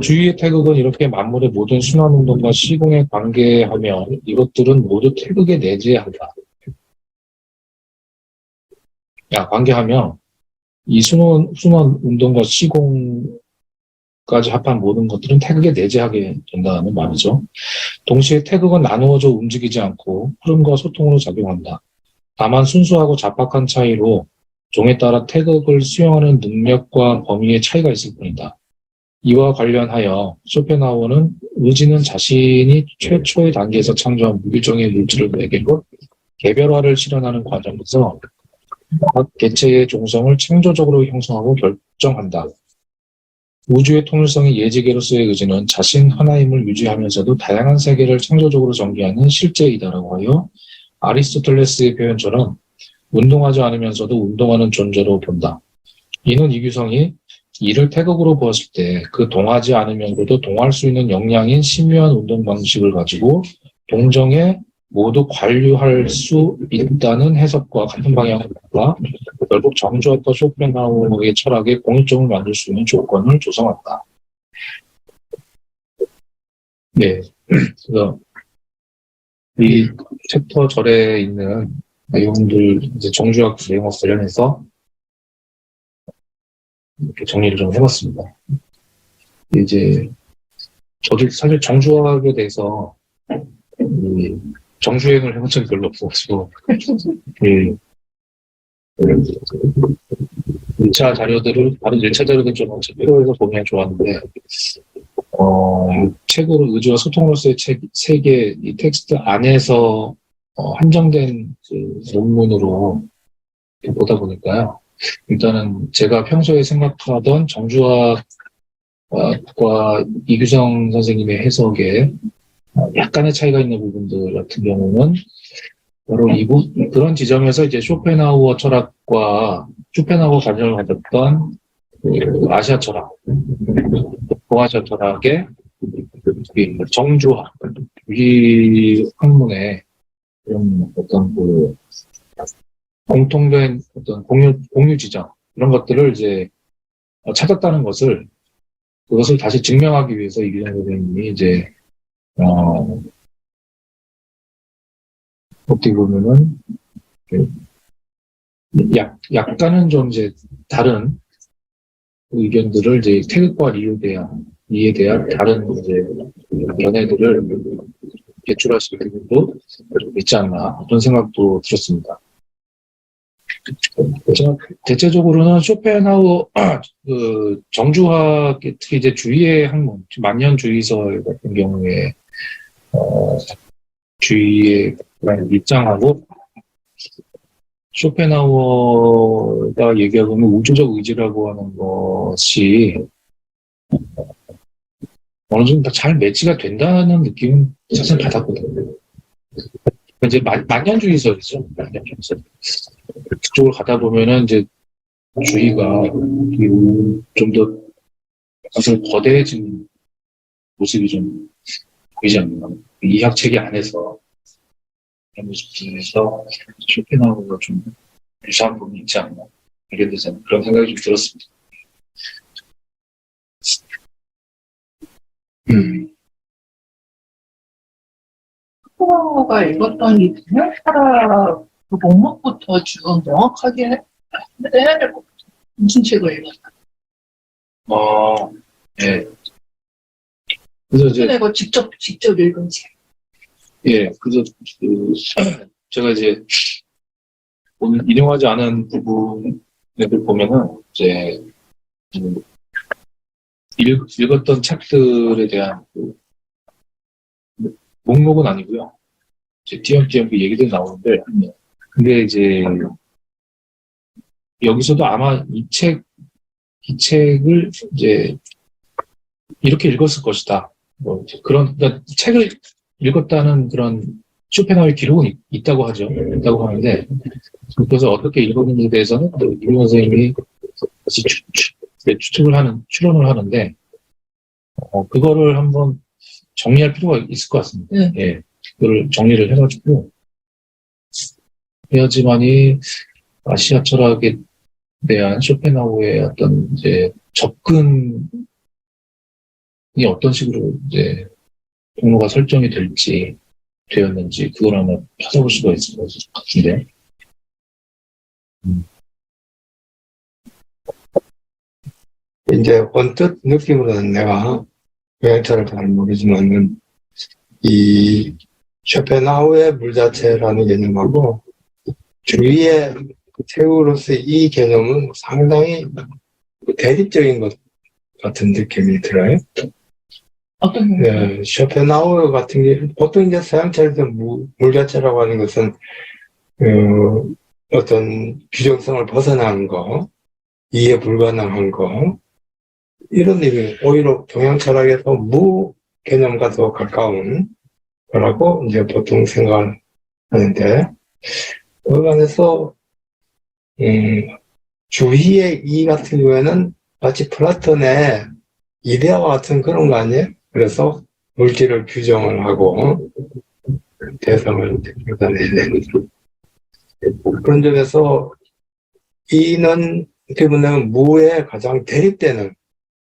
주위의 태극은 이렇게 만물의 모든 순환운동과 시공에 관계하며 이것들은 모두 태극에 내재한다. 관계하며 이 순환운동과 시공까지 합한 모든 것들은 태극에 내재하게 된다는 말이죠. 동시에 태극은 나누어져 움직이지 않고 흐름과 소통으로 작용한다. 다만 순수하고 잡박한 차이로 종에 따라 태극을 수용하는 능력과 범위의 차이가 있을 뿐이다. 이와 관련하여 쇼펜하우어는 의지는 자신이 최초의 단계에서 창조한 무규정의 물질을 매개로 개별화를 실현하는 과정에서 각 개체의 종성을 창조적으로 형성하고 결정한다. 우주의 통일성의 예지계로서의 의지는 자신 하나임을 유지하면서도 다양한 세계를 창조적으로 전개하는 실제이다라고 하여 아리스토텔레스의 표현처럼 운동하지 않으면서도 운동하는 존재로 본다. 이는 이규성이 이를 태극으로 보았을 때 그 동하지 않으면서도 동할 수 있는 역량인 심오한 운동 방식을 가지고 동정에 모두 관류할 수 있다는 해석과 같은 방향을 가 결국 정주화과 쇼펜하우어의 철학에 공통점을 만들 수 있는 조건을 조성한다. 네, 그래서 이 챕터 절에 있는 내용들 이제 정주학 내용과 관련해서 이렇게 정리를 좀 해봤습니다. 이제 저도 사실 정주학에 대해서 이 정주행을 해본 적이 별로 없어가지고 1차 자료들을 다른 1차 자료들 좀 필요해서 보면 좋았는데 이 책으로 의지와 소통으로서의 세계 이 텍스트 안에서 한정된 그 논문으로 보다 보니까요. 일단은 제가 평소에 생각하던 정주학과 이규성 선생님의 해석에 약간의 차이가 있는 부분들 같은 경우는 바로 그런 지점에서 이제 쇼펜하우어 철학과 쇼펜하우어 관점을 가졌던 그 아시아 철학, 동아시아 철학의 정주학, 이 학문의 그런 어떤 그 공통된 어떤 공유 지점 이런 것들을 이제 찾았다는 그것을 다시 증명하기 위해서 이규성 선생님이 이제 어떻게 보면은 약간은 좀 이제 다른 의견들을 이제 태극과 이에 대한 다른 이제 연애들을 제출하실 필요도 있지 않나 그런 생각도 들었습니다. 대체적으로는 쇼펜하우어 그 정주학 특히 이제 주의의 학문 만년주의서 같은 경우에 주의의 입장하고 쇼펜하우어가 얘기하고 있는 우주적 의지라고 하는 것이 어느 정도 잘 매치가 된다는 느낌은 사실 받았거든요. 이제 만년주의설이죠. 만년주의설. 그쪽을 가다 보면은 이제 주의가 좀 더 사실 거대해진 모습이 좀 보이지 않나. 이학 체계 안에서 그런 모습들에서 쇼펜하우어가 좀 유사한 부분이 있지 않나. 발견되지 그런 생각이 좀 들었습니다. 코어가 읽었던 이 분야사라 그 목록부터 좀 명확하게 해야 될 것 같아요. 무슨 책을 읽었나? 예. 그래서 이제 이거 직접 읽은 책. 예, 그래서 제가 이제 오늘 인용하지 않은 부분을 보면은 이제 읽었던 책들에 대한 목록은 아니고요. 이제 띄엄띄엄 그 얘기들이 나오는데, 근데 이제 여기서도 아마 이 책을 이제 이렇게 읽었을 것이다. 뭐 그러니까 책을 읽었다는 그런 쇼펜하우어의 기록은 있다고 하죠. 있다고 하는데, 그래서 어떻게 읽었는지에 대해서는 이규성 선생님이 같이 추론을 하는데, 그거를 한번 정리할 필요가 있을 것 같습니다. 예. 그걸 정리를 해가지고, 해야지만이 아시아 철학에 대한 쇼펜하우어의 어떤 이제 접근 이게 어떤 식으로 이제 통로가 설정이 되었는지 그걸 한번 찾아볼 수가 있을 것 같은데. 이제 언뜻 느낌으로는 내가 외향차를 잘 모르지만은 이 쇼펜하우의 물자체라는 개념하고 주위의 새우로서의 이 개념은 상당히 대립적인 것 같은 느낌이 들어요. 어떤 부분? 네, 쇼펜하우어 같은 게 보통 이제 서양차에서 물자체라고 하는 것은 어떤 규정성을 벗어난 거, 이해 불가능한 거 이런 의미 오히려 동양 철학에서 무 개념과 더 가까운 거라고 이제 보통 생각을 하는데 그 안에서 주위의 이 같은 경우에는 마치 플라톤의 이데아와 같은 그런 거 아니에요? 그래서 물질을 규정을 하고 대상을 표현해야 되는 그런 점에서 이는 어떻게 보면 무에 가장 대립되는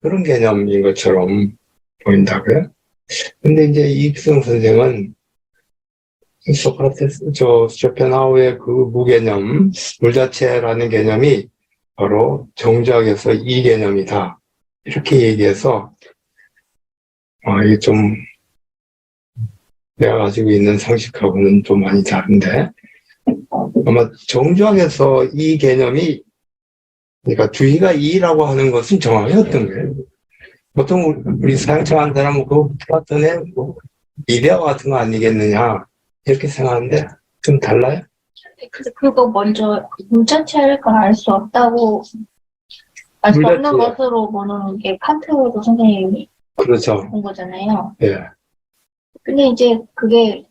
그런 개념인 것처럼 보인다고요. 근데 이제 이규성 선생은 소크라테스, 쇼펜하우의 그 무개념, 물자체라는 개념이 바로 정주학에서 이 개념이다. 이렇게 얘기해서, 이게 좀, 내가 가지고 있는 상식하고는 좀 많이 다른데, 아마 정주학에서 이 개념이, 그러니까 주의가 이라고 하는 것은 정확히 어떤 거예요? 보통 우리 사용처한 사람은 그 플라톤의 뭐 이데아 같은 거 아니겠느냐, 이렇게 생각하는데, 좀 달라요? 근데 그거 먼저 물자체를 알 수 없다고 알 수 없는 물자체. 것으로 보는 게 칸트도 선생님이 그렇죠. 본 거잖아요. 예. 근데 이제 그게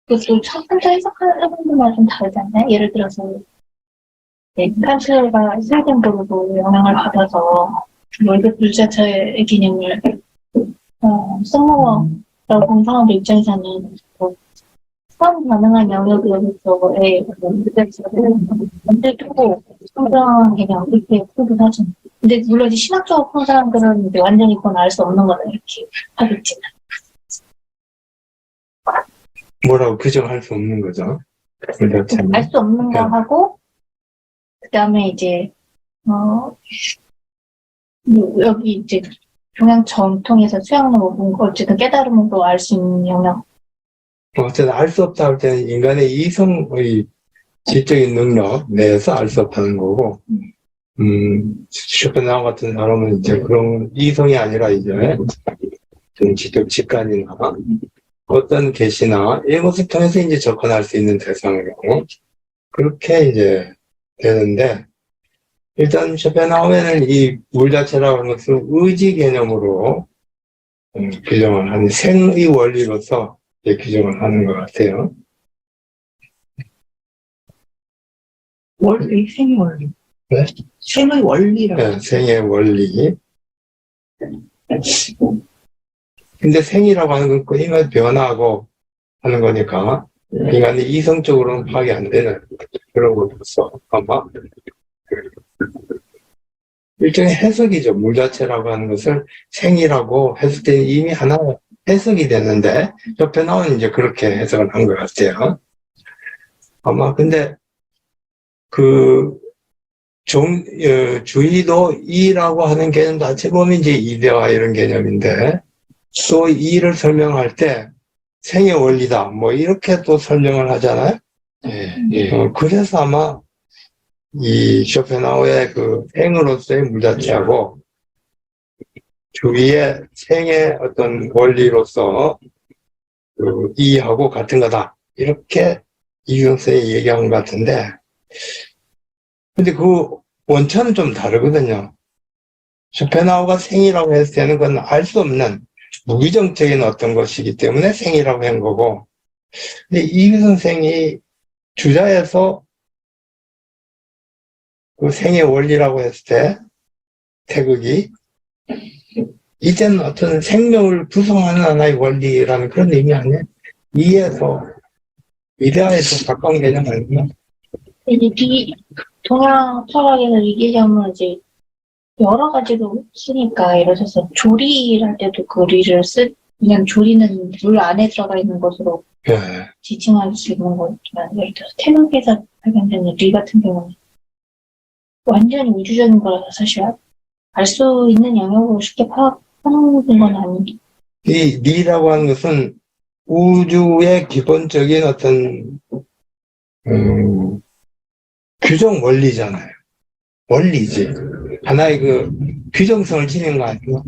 그것도 혼자 해석하는 분들마다 좀 다르잖아요. 예를 들어서 칸트가 스웨덴보르도 영향을 받아서 월급 물자체의 개념을 써먹어라고 본 사람들 입장에서는 수험 가능한 영역으로서의 물자체를 만들고 성장한 개념 이렇게 표기를 하죠. 근데 물론 이제 신학적으로 푼 사람들은 이제 완전히 그건 알 수 없는 거다 이렇게 하겠지만. 뭐라고 규정할 수 없는 거죠. 물자체는. 알 수 없는 거 하고, 그 다음에 이제, 여기 이제, 동양 전통에서 수양로 뭔가 어쨌든 깨달음으로 알 수 있는 영역. 어쨌든 알 수 없다 할 때는 인간의 이성의 지적인 능력 내에서 알 수 없다는 거고, 쇼펜하우 같은 사람은 이제 그런 이성이 아니라 이제 좀 지적 직관이나 어떤 계시나 이런 것을 통해서 이제 접근할 수 있는 대상으로 그렇게 이제 되는데 일단 쇼펜하우에는 이 물자체라고 하는 것을 의지 개념으로 규정을 하는 생의 원리로서 규정을 하는 것 같아요. 원리, 생의 원리. 네? 생의 원리라고. 네, 생의 원리. 근데 생이라고 하는 건 그 힘을 변화하고 하는 거니까 인간이 이성적으로는 파악이 안 되는 그런 것으로서 아마 일종의 해석이죠. 물자체라고 하는 것을 생이라고 했을 때는 이미 하나 해석이 되는데 옆에 나오는 이제 그렇게 해석을 한 것 같아요. 아마 근데 주의도 이라고 하는 개념 자체 보면 이제 이데아 이런 개념인데 또 이를 설명할 때 생의 원리다 뭐 이렇게 또 설명을 하잖아요. 예. 그래서 아마 이 쇼펜하우의 그 생으로서의 물자체하고 주위의 생의 어떤 원리로서 그 이하고 같은 거다 이렇게 이경선이 얘기한 것 같은데 근데 그 원천은 좀 다르거든요. 쇼펜하우가 생이라고 했을 때는 그건 알 수 없는 무규정적인 어떤 것이기 때문에 생이라고 한 거고 근데 이규 선생이 주자에서 그 생의 원리라고 했을 때 태극이 이제는 어떤 생명을 구성하는 하나의 원리라는 그런 의미 아니에요? 이에서 이데아에서 가까운 개념 아니구나. 이제 동양 철학에서 이 개념은 이제 여러 가지로 쓰니까 예를 들어서 조리를 할 때도 그 리를 그냥 조리는 물 안에 들어가 있는 것으로 예. 지칭할 수 있는 거지만 예를 들어서 태양계에서 발견되는 리 같은 경우는 완전히 우주적인 거라서 사실 알 수 있는 영역으로 쉽게 파악하는 건 아니기. 이 리라고 하는 것은 우주의 기본적인 어떤 규정 원리잖아요. 원리지. 하나의 그 규정성을 지닌 거 아니에요?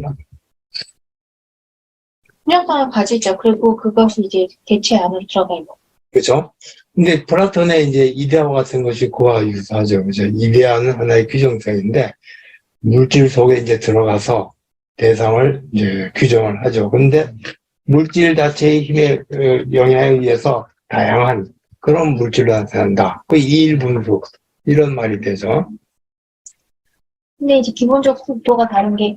분명성을 가지죠. 그리고 그것이 이제 개체 안으로 들어가 있는. 그죠? 근데 플라톤의 이제 이데아와 같은 것이 그와 유사하죠. 그죠? 이데아는 하나의 규정성인데 물질 속에 이제 들어가서 대상을 이제 규정을 하죠. 근데 물질 자체의 힘의 영향에 의해서 다양한 그런 물질로 나타난다. 그 이일분수 이런 말이 되죠. 근데 이제 기본적 구도가 다른 게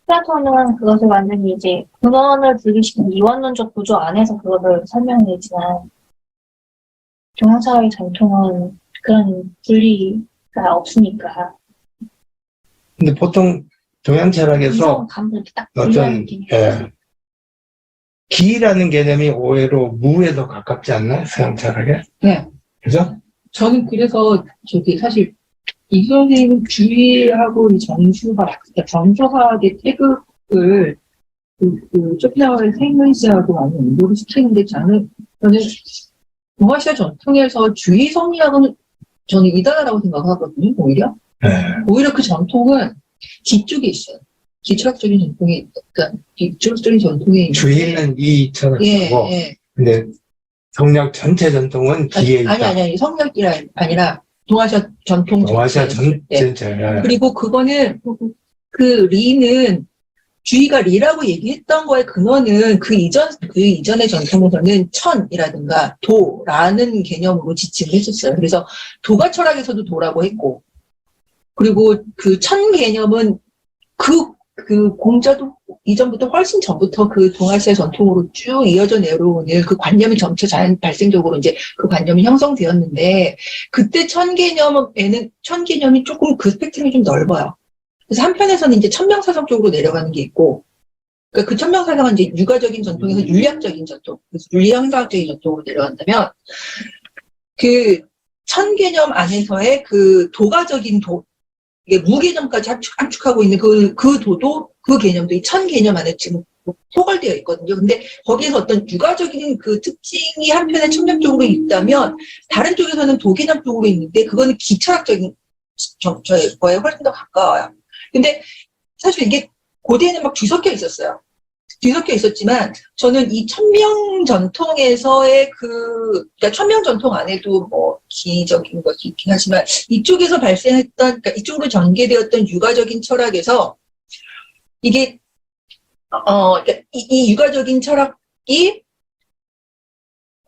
플라톤은 그것을 완전히 이제 근원을 분리시킨 이원론적 구조 안에서 그것을 설명하지만 동양사회의 전통은 그런 분리가 없으니까 근데 보통 동양 철학에서 이성 감을 딱 어떤 분리하는 개념이 있어요. 기라는 개념이 오히려 무에 더 가깝지 않나? 서양 철학에? 네. 그죠? 저는 그래서 저기 사실 이 선생님 주의하고 이 정수학, 그러니까 정서학의 태극을 쇼펜하우어의 생문시하고 많이 연구를 시키는데 저는 동아시아 전통에서 주의 성리학은 저는 이단하라고 생각하거든요, 오히려. 네. 오히려 그 전통은 뒤쪽에 있어요. 기초학적인 전통이, 그러니까 기초학적인 전통에 있는. 주의는 이 철학이고, 예. 근데 성리학 전체 전통은 기에 있다. 아니. 성리학이 아니라 동아시아 전통 동아시아 전체. 전체. 그리고 그거는 그 리는 주의가 리라고 얘기했던 거의 근원은 그 이전의 전통에서는 천이라든가 도라는 개념으로 지칭을 했었어요. 그래서 도가 철학에서도 도라고 했고, 그리고 그 천 개념은 그 공자도 이전부터 훨씬 전부터 그 동아시아 전통으로 쭉 이어져 내려오는 그 관념이 점차 발생적으로 이제 그 관념이 형성되었는데, 그때 천 개념이 조금 그 스펙트럼이 좀 넓어요. 그래서 한편에서는 이제 천명사상 쪽으로 내려가는 게 있고, 그러니까 그 천명사상은 이제 유가적인 전통에서 윤리학적인 전통, 그래서 윤리형사학적인 전통으로 내려간다면, 그 천 개념 안에서의 그 도가적인 이게 무개념까지 함축하고 있는 그 도도, 그 개념도 이 천 개념 안에 지금 포괄되어 있거든요. 근데 거기에서 어떤 유가적인 그 특징이 한편에 천명 쪽으로 있다면, 다른 쪽에서는 도개념 쪽으로 있는데, 그거는 기철학적인 거에 훨씬 더 가까워요. 근데 사실 이게 고대에는 막 뒤섞여 있었어요. 뒤섞여 있었지만 저는 이 천명 전통에서의 그러니까 천명 전통 안에도 뭐 기적인 것이 있긴 하지만 이쪽에서 발생했던, 그러니까 이쪽으로 전개되었던 유가적인 철학에서 이게 그러니까 이 유가적인 철학이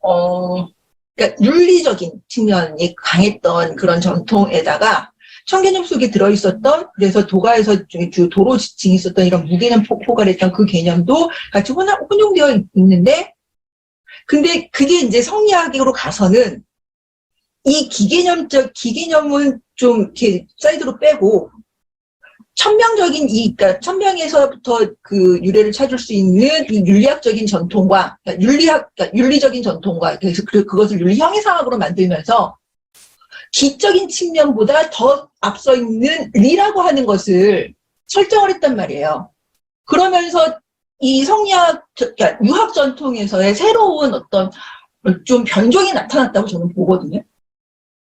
그러니까 윤리적인 측면이 강했던 그런 전통에다가 천개념 속에 들어있었던, 그래서 도가에서 도로 지칭이 있었던 이런 무개념 포괄했던 그 개념도 같이 혼용되어 있는데, 근데 그게 이제 성리학으로 가서는 이 기개념은 좀 이렇게 사이드로 빼고, 천명적인 그러니까 천명에서부터 그 유래를 찾을 수 있는 이 윤리학적인 전통과, 그러니까 윤리적인 전통과, 그래서 그것을 윤리형이상학으로 만들면서 기적인 측면보다 더 앞서 있는 리라고 하는 것을 설정을 했단 말이에요. 그러면서 이 성리학, 그러니까 유학 전통에서의 새로운 어떤 좀 변종이 나타났다고 저는 보거든요.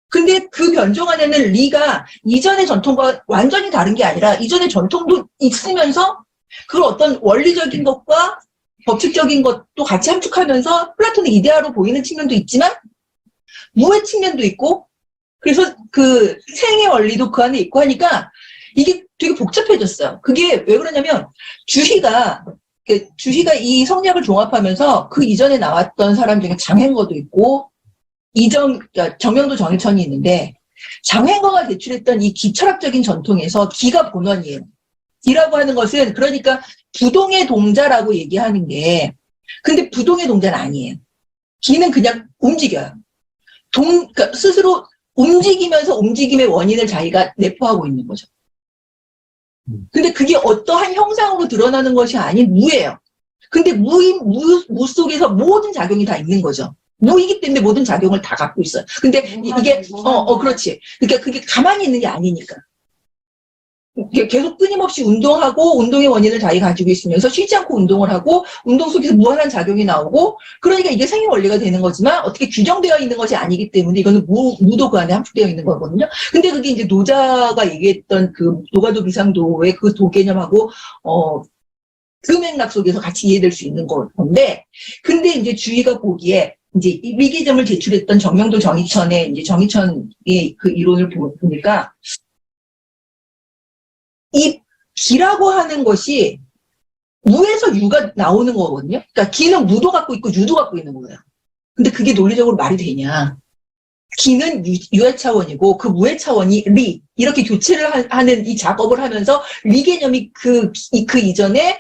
근데 그 변종 안에는 리가 이전의 전통과 완전히 다른 게 아니라 이전의 전통도 있으면서 그걸 어떤 원리적인 것과 법칙적인 것도 같이 함축하면서 플라톤의 이데아로 보이는 측면도 있지만 무의 측면도 있고, 그래서 그 생의 원리도 그 안에 있고 하니까 이게 되게 복잡해졌어요. 그게 왜 그러냐면 주희가 이 성리학을 종합하면서 그 이전에 나왔던 사람 중에 장행거도 있고 그러니까 정명도 정일천이 있는데, 장행거가 제출했던 이 기철학적인 전통에서 기가 본원이에요. 기라고 하는 것은 그러니까 부동의 동자라고 얘기하는 게, 근데 부동의 동자는 아니에요. 기는 그냥 움직여요. 그러니까 스스로 움직이면서 움직임의 원인을 자기가 내포하고 있는 거죠. 근데 그게 어떠한 형상으로 드러나는 것이 아닌 무예요. 근데 무 속에서 모든 작용이 다 있는 거죠. 무이기 때문에 모든 작용을 다 갖고 있어요. 근데 이게, 그렇지. 그러니까 그게 가만히 있는 게 아니니까. 계속 끊임없이 운동하고 운동의 원인을 자기가 가지고 있으면서 쉬지 않고 운동을 하고 운동 속에서 무한한 작용이 나오고 그러니까 이게 생리 원리가 되는 거지만 어떻게 규정되어 있는 것이 아니기 때문에 이거는 무도 그 안에 함축되어 있는 거거든요. 근데 그게 이제 노자가 얘기했던 그 노가도 비상도의 그 도 개념하고 그 맥락 속에서 같이 이해될 수 있는 건데 근데 이제 주의가 보기에 이제 이 위기점을 제출했던 정명도 정의천의 이제 정의천의 그 이론을 보니까 이 기라고 하는 것이 무에서 유가 나오는 거거든요. 그러니까 기는 무도 갖고 있고 유도 갖고 있는 거예요. 근데 그게 논리적으로 말이 되냐. 기는 유의 차원이고 그 무의 차원이 리. 이렇게 교체를 하는 이 작업을 하면서 리 개념이 그 이전에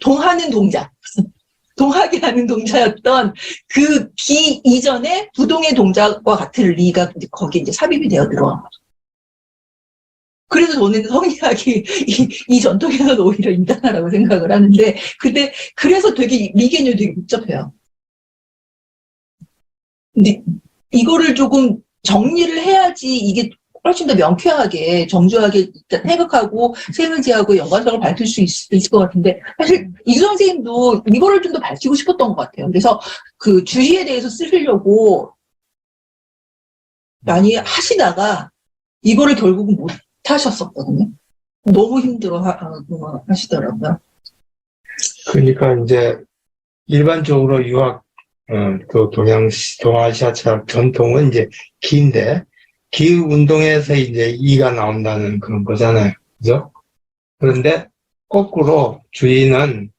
동하는 동작. 동하게 하는 동작이었던 그 기 이전에 부동의 동작과 같은 리가 거기에 이제 삽입이 되어 들어간 거죠. 그래서 저는 성리학이 이 전통에서는 오히려 인간하라고 생각을 하는데, 근데 그래서 되게 리 개념이 되게 복잡해요. 근데 이거를 조금 정리를 해야지 이게 훨씬 더 명쾌하게 정교하게 해석하고 세문지하고 연관성을 밝힐 수 있을 것 같은데 사실 이수 선생님도 이거를 좀 더 밝히고 싶었던 것 같아요. 그래서 그 주의에 대해서 쓰시려고 많이 하시다가 이거를 결국은 못 하셨었거든요. 너무 힘들어 하시더라고요. 그러니까 이제 일반적으로 유학 그 동아시아 철학 전통은 이제 기인데 기 운동에서 이제 이가 나온다는 그런 거잖아요. 그죠? 그런데 거꾸로 주의는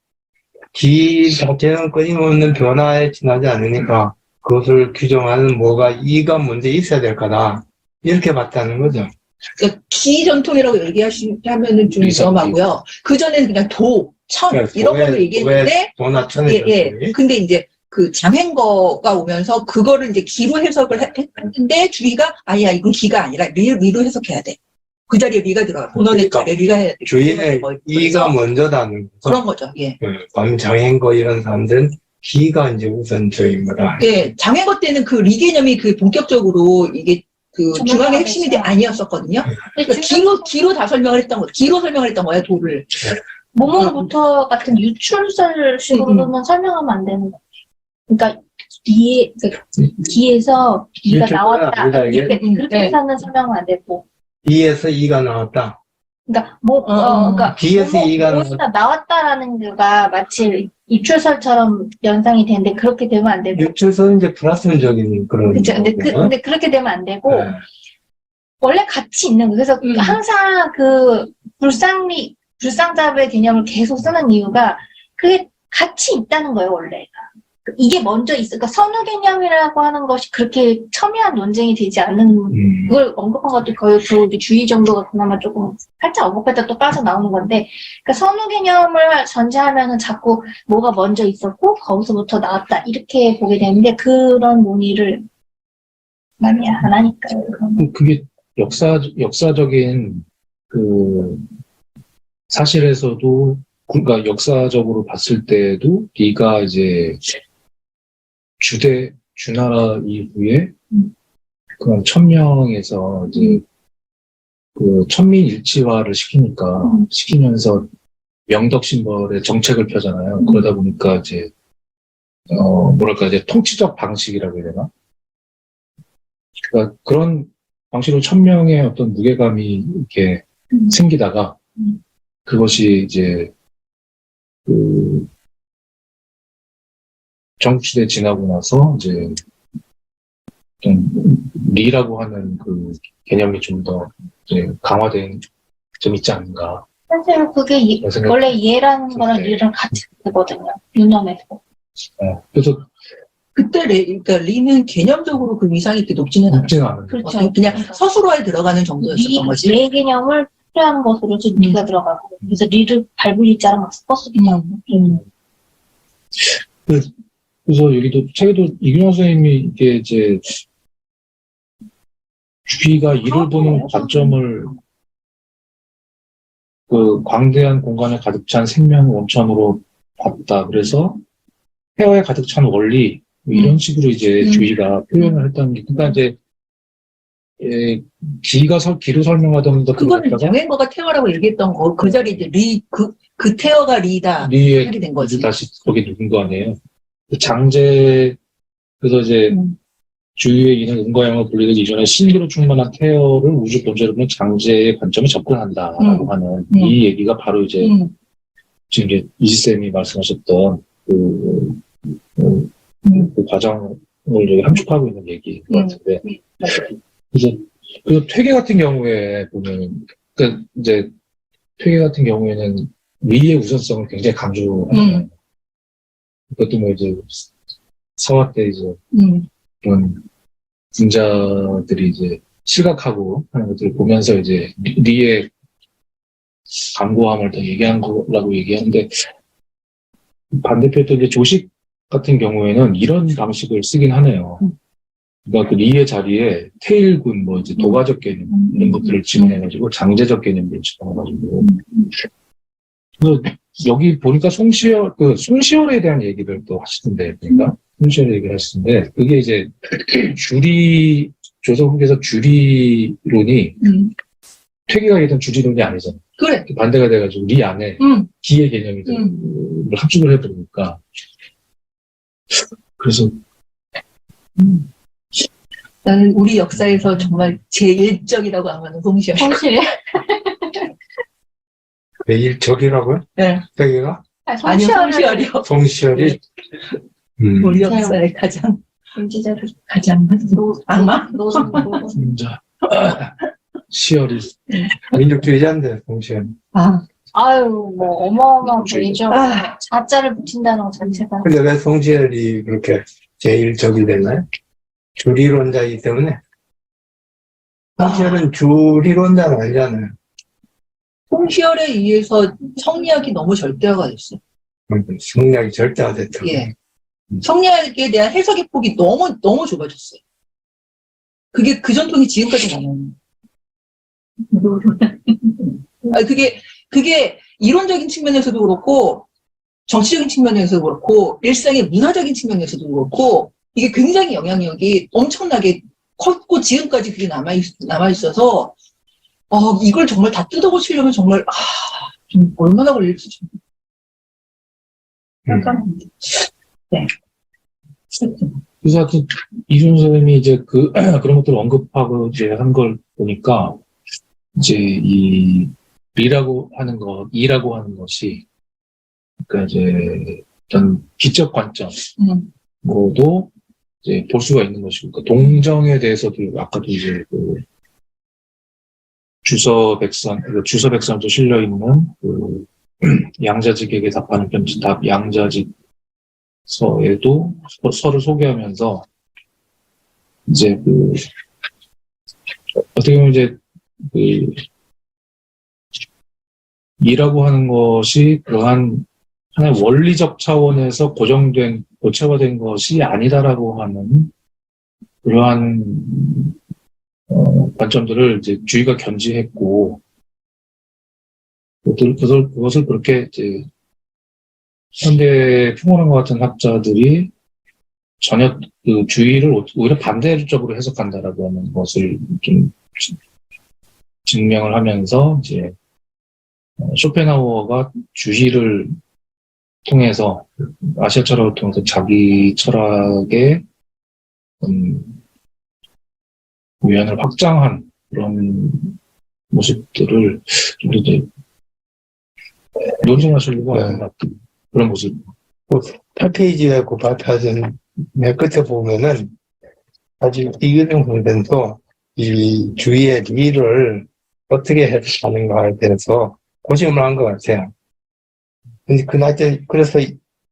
기 자체는 끊임없는 변화에 지나지 않으니까 그것을 규정하는 뭐가 이가 먼저 있어야 될 거다. 이렇게 봤다는 거죠. 그러니까 기 전통이라고 얘기하면은 좀 위험하고요. 그전에는 그냥 도, 천 그러니까 이런 걸로 얘기했는데 도나 천의 전통이. 근데 이제 그 장행거가 오면서 그거를 이제 기로 해석을 했는데 주의가 아니야 이건 기가 아니라 리로 해석해야 돼. 그 자리에 리가 들어가. 본원의 그러니까 자리에 리가 해야 돼. 주의의 이가 먼저다는 거죠. 그런 거죠. 예. 광장행거 이런 사람들은 기가 이제 우선적인 거다. 예. 장행거 때는 그 리 개념이 그 본격적으로 이게 그 중앙의 핵심이 아니었었거든요. 그러니까 기로 다 설명을 했던 거예요. 기로 설명을 했던 거예요, 도를. 몸으로부터 같은 유출설식으로는 설명하면 안 되는 거예요. 그러니까 기에서 이가 나왔다. 아니다, 이게. 그렇게 해서는 설명은 안 되고. 이에서 이가 나왔다. 그러니까 그러니까 기에서 이가 나왔다라는 거가 마치 입출설처럼 연상이 되는데 그렇게 되면 안 되고. 입출설은 이제 플러스적인 그런. 그렇죠. 근데 그렇게 되면 안 되고 네. 원래 같이 있는 거. 그래서 항상 그 불상잡의 개념을 계속 쓰는 이유가 그게 같이 있다는 거예요, 원래. 이게 먼저 있어. 그러니까 선후 개념이라고 하는 것이 그렇게 첨예한 논쟁이 되지 않는, 그걸 언급한 것도 거의 그 주의 정도가 그나마 조금 살짝 언급했다 또 빠져나오는 건데, 그러니까 선후 개념을 전제하면은 자꾸 뭐가 먼저 있었고, 거기서부터 나왔다. 이렇게 보게 되는데, 그런 논의를 많이 안 하니까요. 그게 역사적인 그 사실에서도 그러니까 역사적으로 봤을 때도 리가 이제 주나라 이후에 그 천명에서 이제 그 천민 일치화를 시키면서 명덕 심벌의 정책을 펴잖아요. 그러다 보니까 이제 이제 통치적 방식이라고 해야 되나? 그러니까 그런 방식으로 천명의 어떤 무게감이 이렇게 생기다가 그것이 이제 그 정치대 지나고 나서 이제 좀 리라고 하는 그 개념이 좀 더 이제 강화된 점 있지 않은가. 사실 그게 원래 예라는 거랑 리랑 같이 되거든요. 유념에서. 그래서 그때 그러니까 리는 개념적으로 그 위상이 이렇게 높지는 않아요. 그렇죠. 그냥 서술화에 들어가는 정도였었던 거지. 리 개념을 필요한 것으로 지금 리가 들어가고 그래서 리를 밟을리자랑 막 섞었었죠. 그래서 여기도 책에도 이균호 선생님이 이게 이제 주의가 이를 보는 관점을 그 광대한 공간에 가득 찬 생명 원천으로 봤다. 그래서 폐허에 가득 찬 원리 뭐 이런 식으로 이제 주의가 표현을 했다는 게, 그러니까 이제 기로 설명하던 것들 그거는 갖다가 정행거가 태어라고 얘기했던 거, 그 자리에 이제 그 태어가 리다. 리에 하게 된 거지. 다시 거기 누군 거 아니에요. 그 장제, 그래서 이제 주위에 있는 은과양을 불리기 이전에 신기로 충만한 태어를 우주 본체로는 장제의 관점에 접근한다라고 하는 이 얘기가 바로 이제 지금 이제 이지쌤이 말씀하셨던 그 과정을 여기 함축하고 있는 얘기인 것 같은데, 이제 그 퇴계 같은 경우에 보면, 그 이제 퇴계 같은 경우에는 위의 우선성을 굉장히 강조하잖아요. 그것도 뭐 이제 서화 때 이제 그런 분자들이 이제 실각하고 하는 것들을 보면서 이제 리의 강고함을 더 얘기한 거라고 얘기하는데, 반대편에 또 이제 조식 같은 경우에는 이런 방식을 쓰긴 하네요. 그러니까 그 리의 자리에 태일군, 뭐 이제 도가적 개념 이런 것들을 집어내가지고 장제적 개념을 집어넣어가지고. 그 여기 보니까 송시열에 대한 얘기를 또 하시던데, 그러니까 송시열 얘기를 하시던데, 그게 이제 조선 후기에서 주리론이 퇴계가 되던 주리론이 아니잖아요. 그래. 반대가 돼가지고 리 안에 기의 개념이 합죽을 해버리니까. 그래서 나는 우리 역사에서 정말 제1적이라고 하면 송시열. 성실해. 제1적이라고요? 네. 퇴계가? 아니요, 송시열이요. 송시열이? 우리 역사의 가장 인지자료. 악마? 노선. 진짜 시열이 민족주의자인데, 송시열. 아유, 뭐, 어마어마한 분이죠. 아. 자자를 붙인다는 것 자체가. 근데 왜 송시열이 그렇게 제1적이 됐나요? 주리론자이기 때문에. 송시열은 주리론자는 아니잖아요. 송시열에 의해서 성리학이 너무 절대화가 됐어요. 성리학이 절대화됐다고. 예. 성리학에 대한 해석의 폭이 너무 좁아졌어요. 그게 그 전통이 지금까지 남아요. 그게 이론적인 측면에서도 그렇고, 정치적인 측면에서도 그렇고, 일상의 문화적인 측면에서도 그렇고, 이게 굉장히 영향력이 엄청나게 컸고, 지금까지 그게 남아있어서, 이걸 정말 다 뜯어고치려면 정말, 좀 얼마나 걸릴지 좀. 네. 그래서 하여튼 이준 선생님이 이제 그런 것들을 언급하고 이제 한 걸 보니까, 이제 이 이라고 하는 것이, 그러니까 이제 어떤 기적 관점으로도 이제 볼 수가 있는 것이고, 그러니까 동정에 대해서도 아까도 이제 그 주서백선도 실려 있는 그 양자직에게 답하는 편지답 양자직서에도 서를 소개하면서 이제 그 어떻게 보면 이제 그 이라고 하는 것이 그러한 하나의 원리적 차원에서 고체화된 것이 아니다라고 하는 그러한 관점들을 이제 주의가 견지했고, 그것을 그렇게 이제 현대 풍원한과 같은 학자들이 전혀 그 주의를 오히려 반대적으로 해석한다라고 하는 것을 좀 증명을 하면서 이제 쇼펜하우어가 주의를 통해서 아시아 철학을 통해서 자기 철학의 위안을 확장한 그런 모습들을 좀 더 이제 논증하시려고 하는 것 같은 그런 모습. 8페이지에 그 발표하신 맨 끝에 보면은 아직 이규동 선생도 이 주위의 리를 어떻게 해석하는가에 대해서 고심을 한 것 같아요. 근데 그래서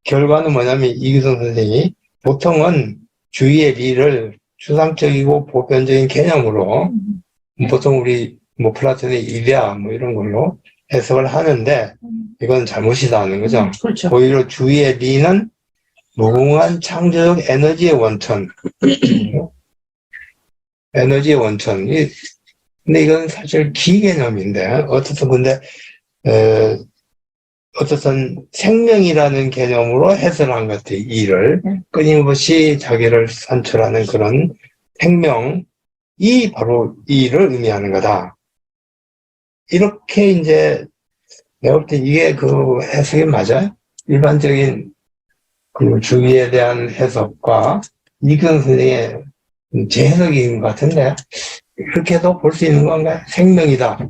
결과는 뭐냐면 이규동 선생이 보통은 주위의 리를 추상적이고 보편적인 개념으로 보통 우리 뭐 플라톤의 이데아 뭐 이런 걸로 해석을 하는데 이건 잘못이다는 거죠. 그렇죠. 오히려 주위의 리는 무궁한 창조적 에너지의 원천. 에너지의 원천. 근데 이건 사실 기개념인데, 어쨌든 근데 어떻든 생명이라는 개념으로 해설한 것 같아요. 이를 끊임없이 자기를 산출하는 그런 생명이 바로 이를 의미하는 거다. 이렇게 이제 내가 볼 때 이게 그 해석이 맞아요? 일반적인 그 주의에 대한 해석과 이경 선생의 재해석인 것 같은데 그렇게도 볼 수 있는 건가요? 생명이다.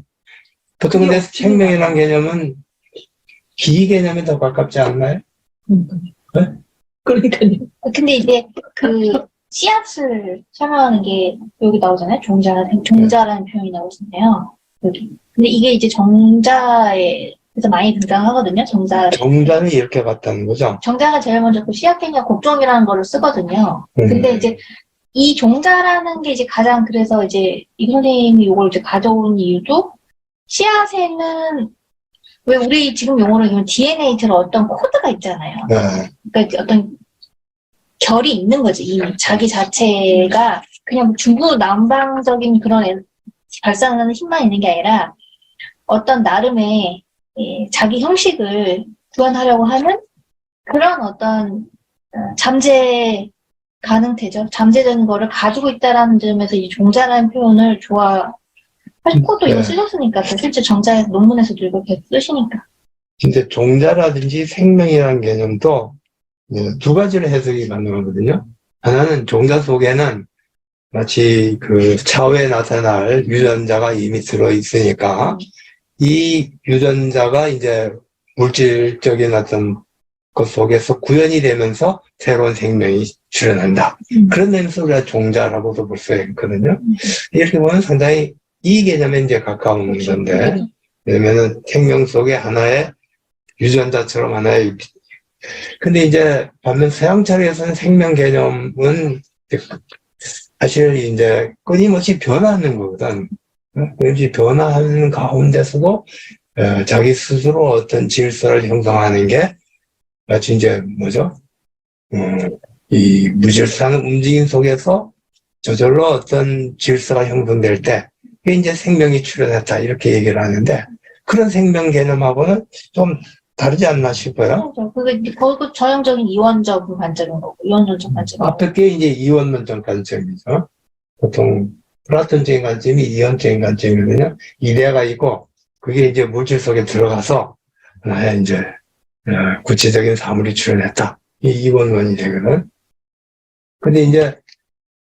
보통 근데 생명이라는 개념은 기 개념에 더 가깝지 않나요? 그러니까요. 근데 이제 그 씨앗을 설명하는 게 여기 나오잖아요. 종자라는 표현이 나오잖아요. 여기. 근데 이게 이제 정자에서 많이 등장하거든요. 정자는 이렇게 봤다는 거죠. 정자가 제일 먼저 그 씨앗 개념 곡종이라는 거를 쓰거든요. 근데 이제 이 종자라는 게 이제 가장 그래서 이제 이 선생님이 이걸 이제 가져온 이유도 씨앗에는 왜 우리 지금 용어로 얘기하면 DNA처럼 어떤 코드가 있잖아요. 네. 그러니까 어떤 결이 있는 거지. 이 자기 자체가 그냥 중구난방적인 그런 발산하는 힘만 있는 게 아니라 어떤 나름의 자기 형식을 구현하려고 하는 그런 어떤 잠재 가능되죠. 잠재되는 거를 가지고 있다라는 점에서 이 종자라는 표현을 하시고도 이거 쓰셨으니까 또 실제 정자에서 논문에서도 이렇게 쓰시니까. 근데 종자라든지 생명이라는 개념도 두 가지로 해석이 가능하거든요. 하나는 종자 속에는 마치 그 차후에 나타날 유전자가 이미 들어있으니까 이 유전자가 이제 물질적인 어떤 것 속에서 구현이 되면서 새로운 생명이 출현한다. 그런 면에서 우리가 종자라고도 볼 수 있거든요. 이렇게 보면 상당히 이 개념에 이제 가까운 건데, 왜냐면은 생명 속에 하나의 유전자처럼 하나의 근데 이제 반면 서양 철학에서는 생명 개념은 사실 이제 끊임없이 변화하는 거거든. 끊임없이 변화하는 가운데서도 자기 스스로 어떤 질서를 형성하는 게 마치 이제 뭐죠? 이 무질서한 움직임 속에서 저절로 어떤 질서가 형성될 때 그게 이제 생명이 출현했다 이렇게 얘기를 하는데 그런 생명 개념하고는 좀 다르지 않나 싶어요. 그렇죠. 그게 전형적인 이원적 관점인 거고, 이원론적 관점. 앞에 게 이제 이원론적 관점이죠. 보통 플라톤적인 관점이 이원적인 관점이거든요. 이데아가 있고 그게 이제 물질 속에 들어가서 하나의 이제 구체적인 사물이 출현했다. 이 이원론이 되거든. 근데 이제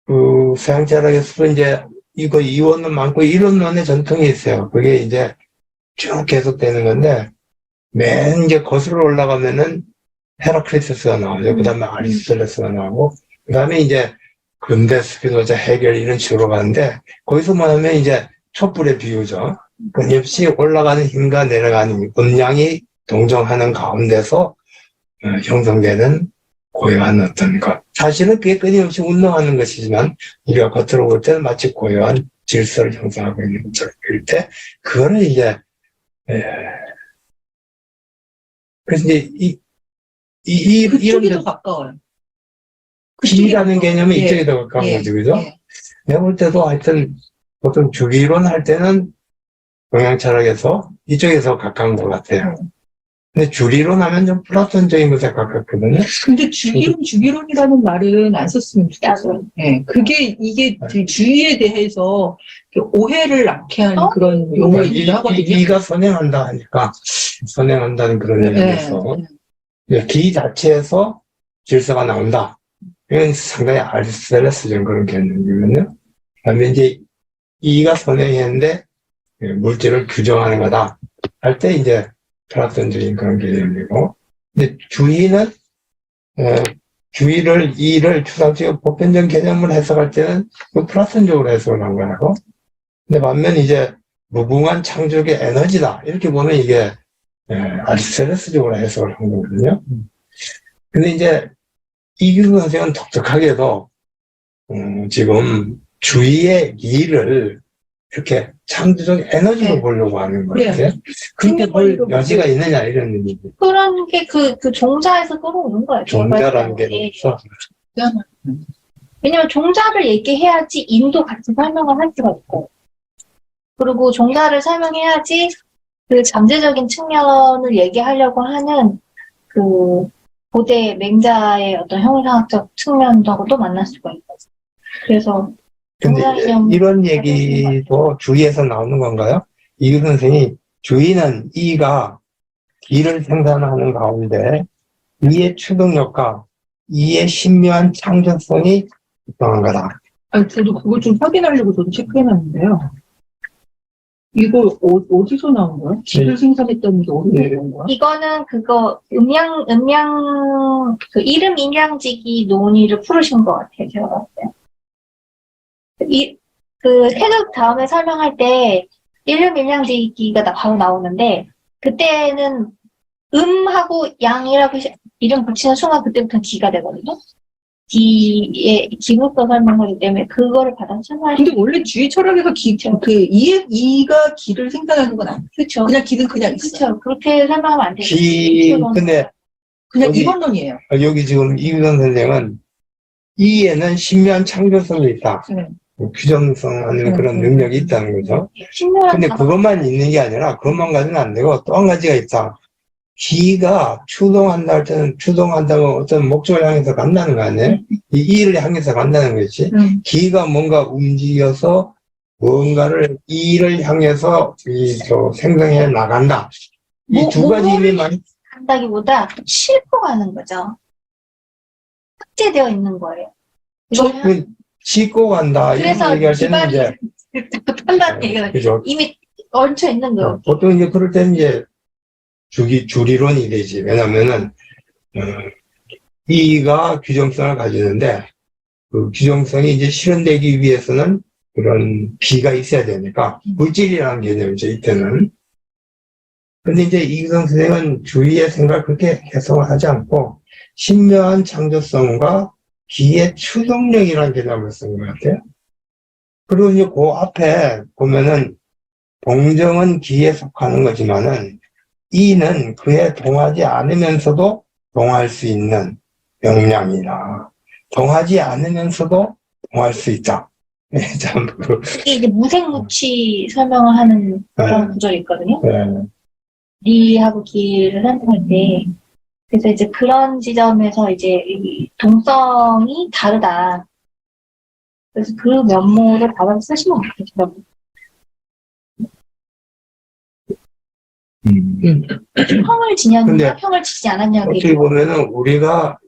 그 서양 철학에서도 이제 이거 이원론 많고 이론론의 전통이 있어요. 그게 이제 쭉 계속되는 건데 맨 이제 거슬러 올라가면은 헤라클리토스가 나오죠. 그 다음에 아리스토텔레스가 나오고 그 다음에 이제 근대 스피노자 해결 이런 식으로 가는데 거기서만 하면 이제 촛불의 비유죠. 끊임없이 올라가는 힘과 내려가는 음량이 동정하는 가운데서 형성되는 고요한 어떤 것. 사실은 그게 끊임없이 운동하는 것이지만 우리가 겉으로 볼 때는 마치 고요한 질서를 형성하고 있는 것처럼 보일 때 그거를 이제 그래서 이제 그쪽이 이런 더 가까워요. 기라는 개념이 예. 이쪽에 더 가까운 거죠, 그죠? 예. 내가 볼 때도 하여튼 보통 주기론 할 때는 동양 철학에서 이쪽에서 가까운 것 같아요. 근데 주리론 하면 좀 플라톤적인 것에 가깝거든요. 근데 주기론이라는 말은 안 썼으면 좋겠어요. 예. 그게 이게 주의에 대해서 오해를 낳게 하는 그런 용어이기도 하거든요. 이가 선행한다 하니까 선행한다는 그런 의미에서 기 자체에서 질서가 나온다. 이건 상당히 아리스토텔레스적인 그런 개념이거든요. 그다음에 이제 이가 선행했는데 물질을 규정하는 거다 할 때 이제 플라톤적인 그런 개념이고, 근데 주의는 주의를 이를 추상적인 보편적 개념을 해석할 때는 그 플라톤적으로 해석을 한 거라고. 근데 반면 이제 무궁한 창조의 에너지다 이렇게 보면 이게 아리스토텔레스적으로 해석을 한 거거든요. 근데 이제 이규근 선생은 독특하게도 지금 주의의 이를 이렇게 창조적 에너지로 보려고 하는 거예요. 그렇게 볼 여지가 있느냐 이런 의미죠. 그런 게 그 종자에서 끌어오는 거예요. 종자라는 게 없어. 왜냐면 종자를 얘기해야지 인도 같이 설명을 할 수가 있고, 그리고 종자를 설명해야지 그 잠재적인 측면을 얘기하려고 하는 그 고대 맹자의 어떤 형이상학적 측면하고도 만날 수가 있거든요. 그래서 근데 동양이념 이런 얘기도 주의에서 나오는 건가요? 이규 선생이 주의는 이가 기를 생산하는 가운데 이의 추동력과 이의 신묘한 창조성이 유명한 거다. 아니, 저도 그걸 좀 확인하려고 저도 체크해놨는데요. 이거 어디서 나온 거야? 기를 생산했다는 게 어디서 나온 거야? 이거는 그거 그 이름 인양지기 논의를 풀으신 것 같아요. 제가 봤을 때. 그 태극 다음에 설명할 때 이름 인양지기가 바로 나오는데 그때는 음하고 양이라고 이름 붙이는 순간 그때부터 기가 되거든요. 기의 기부터 설명하기 때문에 그거를 받아서 설명하시면 근데 원래 주의 철학에서 이가 기를 생산하는 건 아니에요. 그렇죠. 그냥 기는 그냥 있어요. 그렇죠. 그렇게 설명하면 안 되죠. 근데 그냥 여기- 이론론이에요. 여기 지금 이규선 선생은 이에는 신묘한 창조성이 있다. 네. 규정성 아니면 그런 능력이 있다는 거죠. 신묘한 근데 그것만 있는 게 아니라 그것만 가지는 안 되고 또 한 가지가 있다. 기가 추동한다 할 때는 추동한다고 어떤 목적을 향해서 간다는 거 아니에요? 이 일을 향해서 간다는 거지. 기가 뭔가 움직여서 뭔가를 일을 향해서 생성해 나간다. 이 두 가지 의미만 한다기보다 싣고 가는 거죠. 삭제되어 있는 거예요. 이거 싣고 간다. 이런 그래서 얘기할 때는 이제 한다는 얘기가 그죠. 이미 얹혀 있는 거예요. 보통 이제 그럴 때는 이제 주리론이 되지. 왜냐면은 이가 규정성을 가지는데 그 규정성이 이제 실현되기 위해서는 그런 비가 있어야 되니까 물질이라는 개념이죠, 이때는. 근데 이제 이규성 선생은 주위의 생각을 그렇게 해석을 하지 않고 신묘한 창조성과 기의 추동력이라는 개념을 쓴 것 같아요. 그리고 이제 그 앞에 보면은 동정은 기에 속하는 거지만은 이는 그에 동하지 않으면서도 동할 수 있는 역량이라 동하지 않으면서도 동할 수 있다. 참, 이게 이제 무생무치 설명을 하는 그런 구절이 있거든요. 리하고 기를 설명할 때. 그래서 이제 그런 지점에서 이제 이 동성이 다르다. 그래서 그 면모를 받아서 쓰시면 좋겠어요. 평을 지녔느냐, 근데 평을 지지 않았냐고. 어떻게 보면은 우리가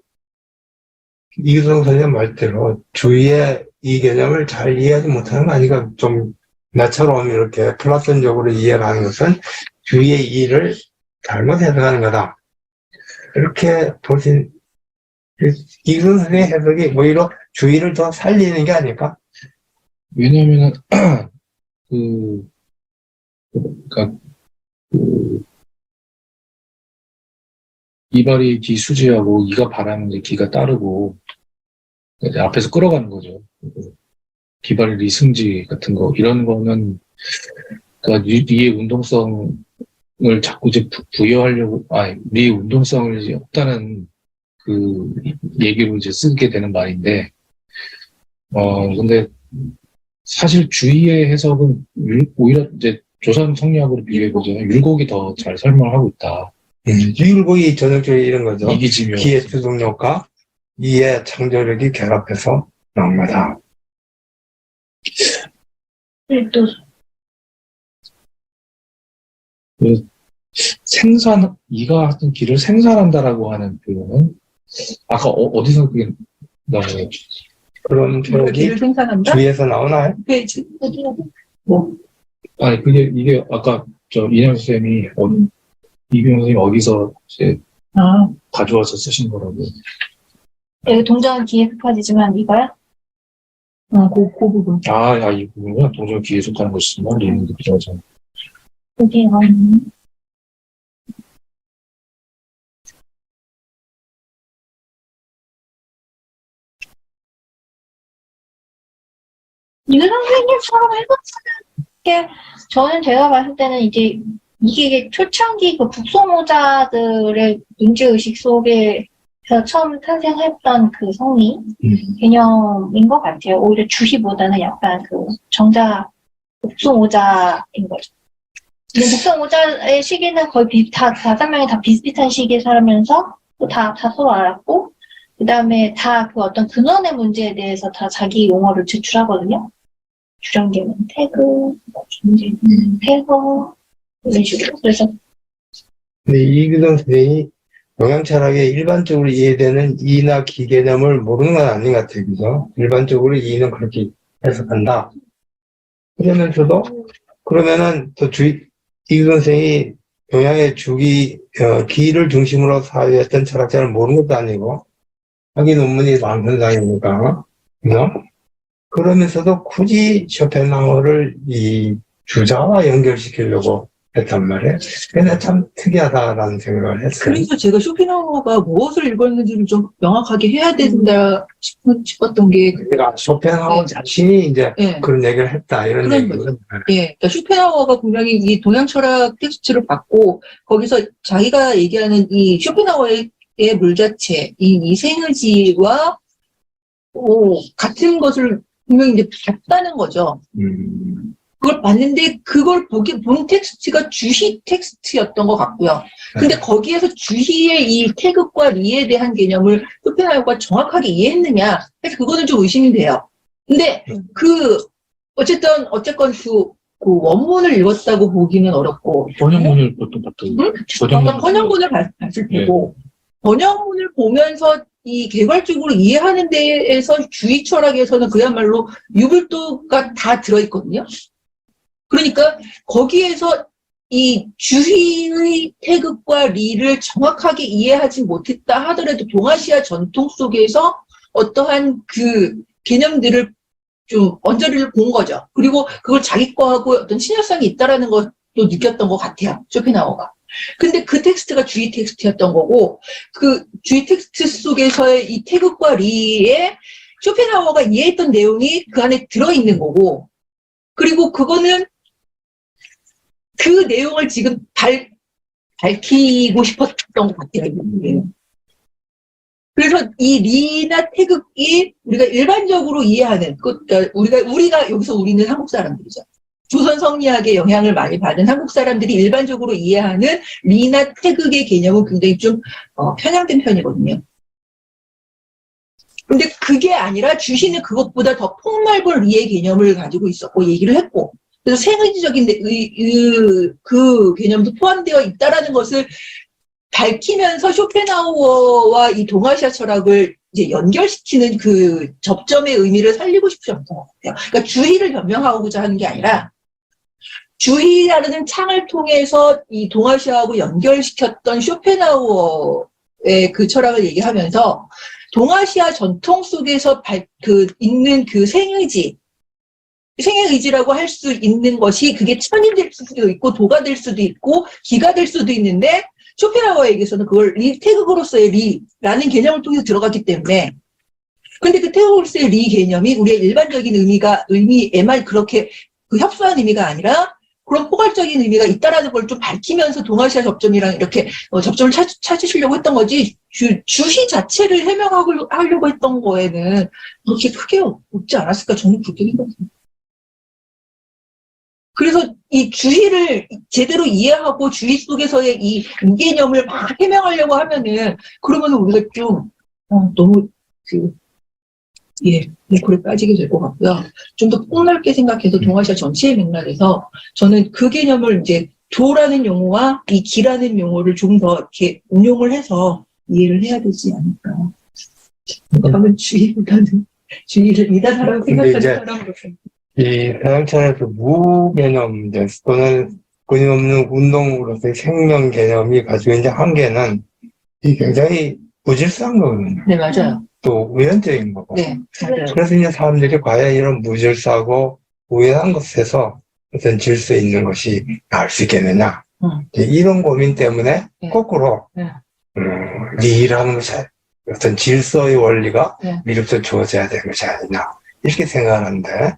이규성 선생님 말대로 주위의 이 개념을 잘 이해하지 못하는 거 아니까 좀 나처럼 이렇게 플라톤적으로 이해하는 것은 주위의 이를 잘못 해석하는 거다. 이렇게 보신 이규성 선생의 해석이 오히려 주위를 더 살리는 게 아닐까? 왜냐면은, 그러니까, 이발이 기 수지하고 이가 바라는 게 기가 따르고, 이제 앞에서 끌어가는 거죠. 기발 리승지 같은 거, 이런 거는, 그러니까 리의 운동성을 자꾸 이제 부여하려고, 리의 운동성을 이제 없다는 그 얘기로 이제 쓰게 되는 말인데, 근데 사실 주의의 해석은 오히려 이제 조선 성리학으로 비교해보자면 율곡이 더 잘 설명을 하고 있다. 율곡이 전형적인 이런 거죠. 이기지며. 기의 추동력과 이의 창조력이 결합해서 나온 거다. 또 이가 하여튼 길을 생산한다라고 하는 표현은, 아까 어디서 그게 나오나요? 그런 기를 표현이 생산한다? 주위에서 나오나요? 어디요? 아니, 이게 아까 이념 쌤이, 이균 선생님이 어디서 이제 가져와서 쓰신 거라고. 여기 동정은 기에 속하지만 이거야? 그 부분. 이 부분은 동전 기에 속하는 것이지만, 리는도 필요하잖아. 여기 유 선생님처럼 해석하는 게 저는 제가 봤을 때는 이제 이게 초창기 그 북송호자들의 문제의식 속에서 처음 탄생했던 그 성리 개념인 것 같아요. 오히려 주희보다는 약간 그 정자 북송호자인 거죠. 근데 목성오자의 시기는 거의 다섯 명이 다 비슷비슷한 시기에 살면서 또 다 서로 알았고, 그 다음에 다 그 어떤 근원의 문제에 대해서 다 자기 용어를 제출하거든요. 주령계는 태그, 존재는 태거, 이런 식으로. 그래서 근데 이규동 선생이 동양 철학에 일반적으로 이해되는 이나 기 개념을 모르는 건 아닌 것 같아요. 그죠? 일반적으로 이는 그렇게 해석한다. 그러면서도, 그러면은 또 이규동 선생이 동양의 기를 중심으로 사유했던 철학자를 모르는 것도 아니고, 자기 논문이 망선상이니까, 그죠? 그러면서도 굳이 쇼펜하우어를 이 주자와 연결시키려고 했단 말이에요. 그래서 참 특이하다라는 생각을 했어요. 그래서 제가 쇼펜하우어가 무엇을 읽었는지를 좀 명확하게 해야 된다 싶었던 게, 그러니까 쇼펜하우어 네. 자신이 이제 예. 그런 얘기를 했다, 이런 그런 얘기거든요. 예, 그러니까 쇼펜하우어가 분명히 이 동양 철학 텍스트를 받고 거기서 자기가 얘기하는 이 쇼펜하우어의 물자체, 이 생의지와 같은 것을 분명히 이제 봤다는 거죠. 그걸 봤는데 그걸 본 텍스트가 주희 텍스트였던 것 같고요. 근데 거기에서 주희의 이 태극과 리에 대한 개념을 쇼펜하우어가 정확하게 이해했느냐? 그래서 그거는 좀 의심이 돼요. 근데 어쨌건 그 원문을 읽었다고 보기는 어렵고. 번역문을 보통 봤더니 번역문을 봤을 테고. 번역문을 보면서 이 개괄적으로 이해하는 데에서 주의 철학에서는 그야말로 유불도가 다 들어있거든요. 그러니까 거기에서 이 주희의 태극과 리를 정확하게 이해하지 못했다 하더라도 동아시아 전통 속에서 어떠한 그 개념들을 좀 언저리를 본 거죠. 그리고 그걸 자기 거하고 어떤 친연성이 있다라는 것도 느꼈던 것 같아요. 쇼펜하우어가. 근데 그 텍스트가 주의 텍스트였던 거고, 그 주의 텍스트 속에서의 이 태극과 리에 쇼펜하우어가 이해했던 내용이 그 안에 들어있는 거고, 그리고 그거는 그 내용을 지금 밝히고 싶었던 것 같아요. 그래서 이 리나 태극이 우리가 일반적으로 이해하는, 우리가 여기서 우리는 한국 사람들이죠. 조선 성리학의 영향을 많이 받은 한국 사람들이 일반적으로 이해하는 리나 태극의 개념은 굉장히 좀 편향된 편이거든요. 근데 그게 아니라 주시는 그것보다 더 폭넓은 리의 개념을 가지고 있었고 얘기를 했고, 그래서 생의지적인 그 개념도 포함되어 있다라는 것을 밝히면서 쇼펜하우어와 이 동아시아 철학을 이제 연결시키는 그 접점의 의미를 살리고 싶으셨던 것 같아요. 그러니까 주의를 변명하고자 하는 게 아니라 주의라는 창을 통해서 이 동아시아하고 연결시켰던 쇼펜하우어의 그 철학을 얘기하면서 동아시아 전통 속에서 있는 그 생의지라고 할 수 있는 것이 그게 천이 될 수도 있고 도가 될 수도 있고 기가 될 수도 있는데 쇼펜하우어에게서는 그걸 태극으로서의 리라는 개념을 통해서 들어갔기 때문에, 근데 그 태극으로서의 리 개념이 우리의 일반적인 의미에만 그렇게 그 협소한 의미가 아니라 그런 포괄적인 의미가 있다라는 걸 좀 밝히면서 동아시아 접점이랑 이렇게 접점을 찾으시려고 했던 거지, 주시 자체를 해명하려고 했던 거에는 그렇게 크게 없지 않았을까, 저는 그렇게 생각합니다. 그래서 이 주의를 제대로 이해하고 주의 속에서의 이 개념을 막 해명하려고 하면은, 그러면은 우리가 좀, 너무, 골에 빠지게 될 것 같고요. 좀 더 폭넓게 생각해서 동아시아 전체의 맥락에서 저는 그 개념을 이제 도라는 용어와 이 기라는 용어를 좀 더 이렇게 운용을 해서 이해를 해야 되지 않을까. 저는 주의보다는 주의를 이다사라고 생각하는 사람으로서. 이 서양철학에서 무 개념 또는 끊임없는 운동으로서의 생명 개념이 가지고 있는 한계는 이 굉장히 무질서한 거거든요. 네, 맞아요. 또 우연적인 거고. 네, 맞아요. 그래서 이제 사람들이 과연 이런 무질서하고 우연한 것에서 어떤 질서 있는 것이 나올 수 있겠느냐. 이런 고민 때문에 거꾸로 리라는 것이 어떤 질서의 원리가 미리부터 주어져야 되는 것이 아니냐. 이렇게 생각하는데,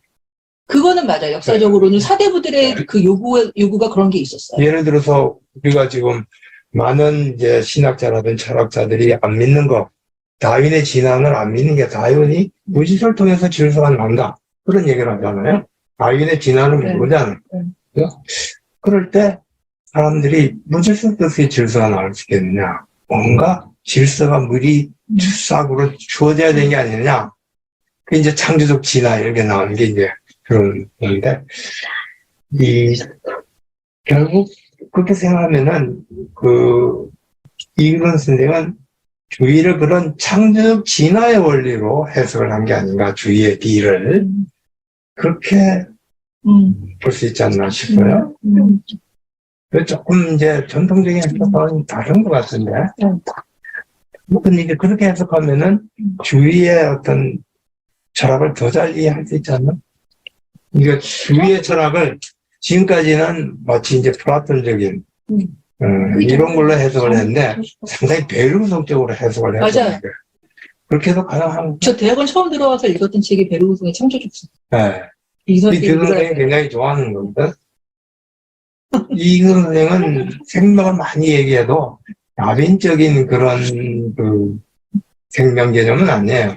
그거는 맞아요. 역사적으로는 사대부들의 그 요구가 그런 게 있었어요. 예를 들어서 우리가 지금 많은 이제 신학자라든 철학자들이 안 믿는 거, 다윈의 진화를 안 믿는 게 다윈이 무지를 통해서 질서가 난다. 그런 얘기를 하잖아요. 다윈의 진화는 모르잖아요. 그럴 때 사람들이 무질서 뜻의 질서가 나올 수 있겠느냐. 뭔가 질서가 무리 싹으로 주어져야 되는 게 아니냐. 그 이제 창조적 진화 이렇게 나오는 게 이제 그런 건데, 결국 그렇게 생각하면은, 이근 선생은 주의를 그런 창조적 진화의 원리로 해석을 한 게 아닌가, 주의의 비를. 그렇게 볼 수 있지 않나 싶어요. 조금 이제 전통적인 해석과는 다른 것 같은데. 근데 이제 그렇게 해석하면은 주의의 어떤 철학을 더 잘 이해할 수 있지 않나? 이게 주의의 철학을 지금까지는 마치 이제 플라톤적인 이런 걸로 해석을 했는데 상당히 배루성적으로 해석을 맞아요. 했었는데 그렇게 해서 가능한. 저 대학원 처음 들어와서 읽었던 책이 베르우송의 창조주스. 네. 이 이 선생님 선생이 굉장히 좋아하는 건데 이 선생은 생명을 많이 얘기해도 야빈적인 그런 생명 개념은 아니에요.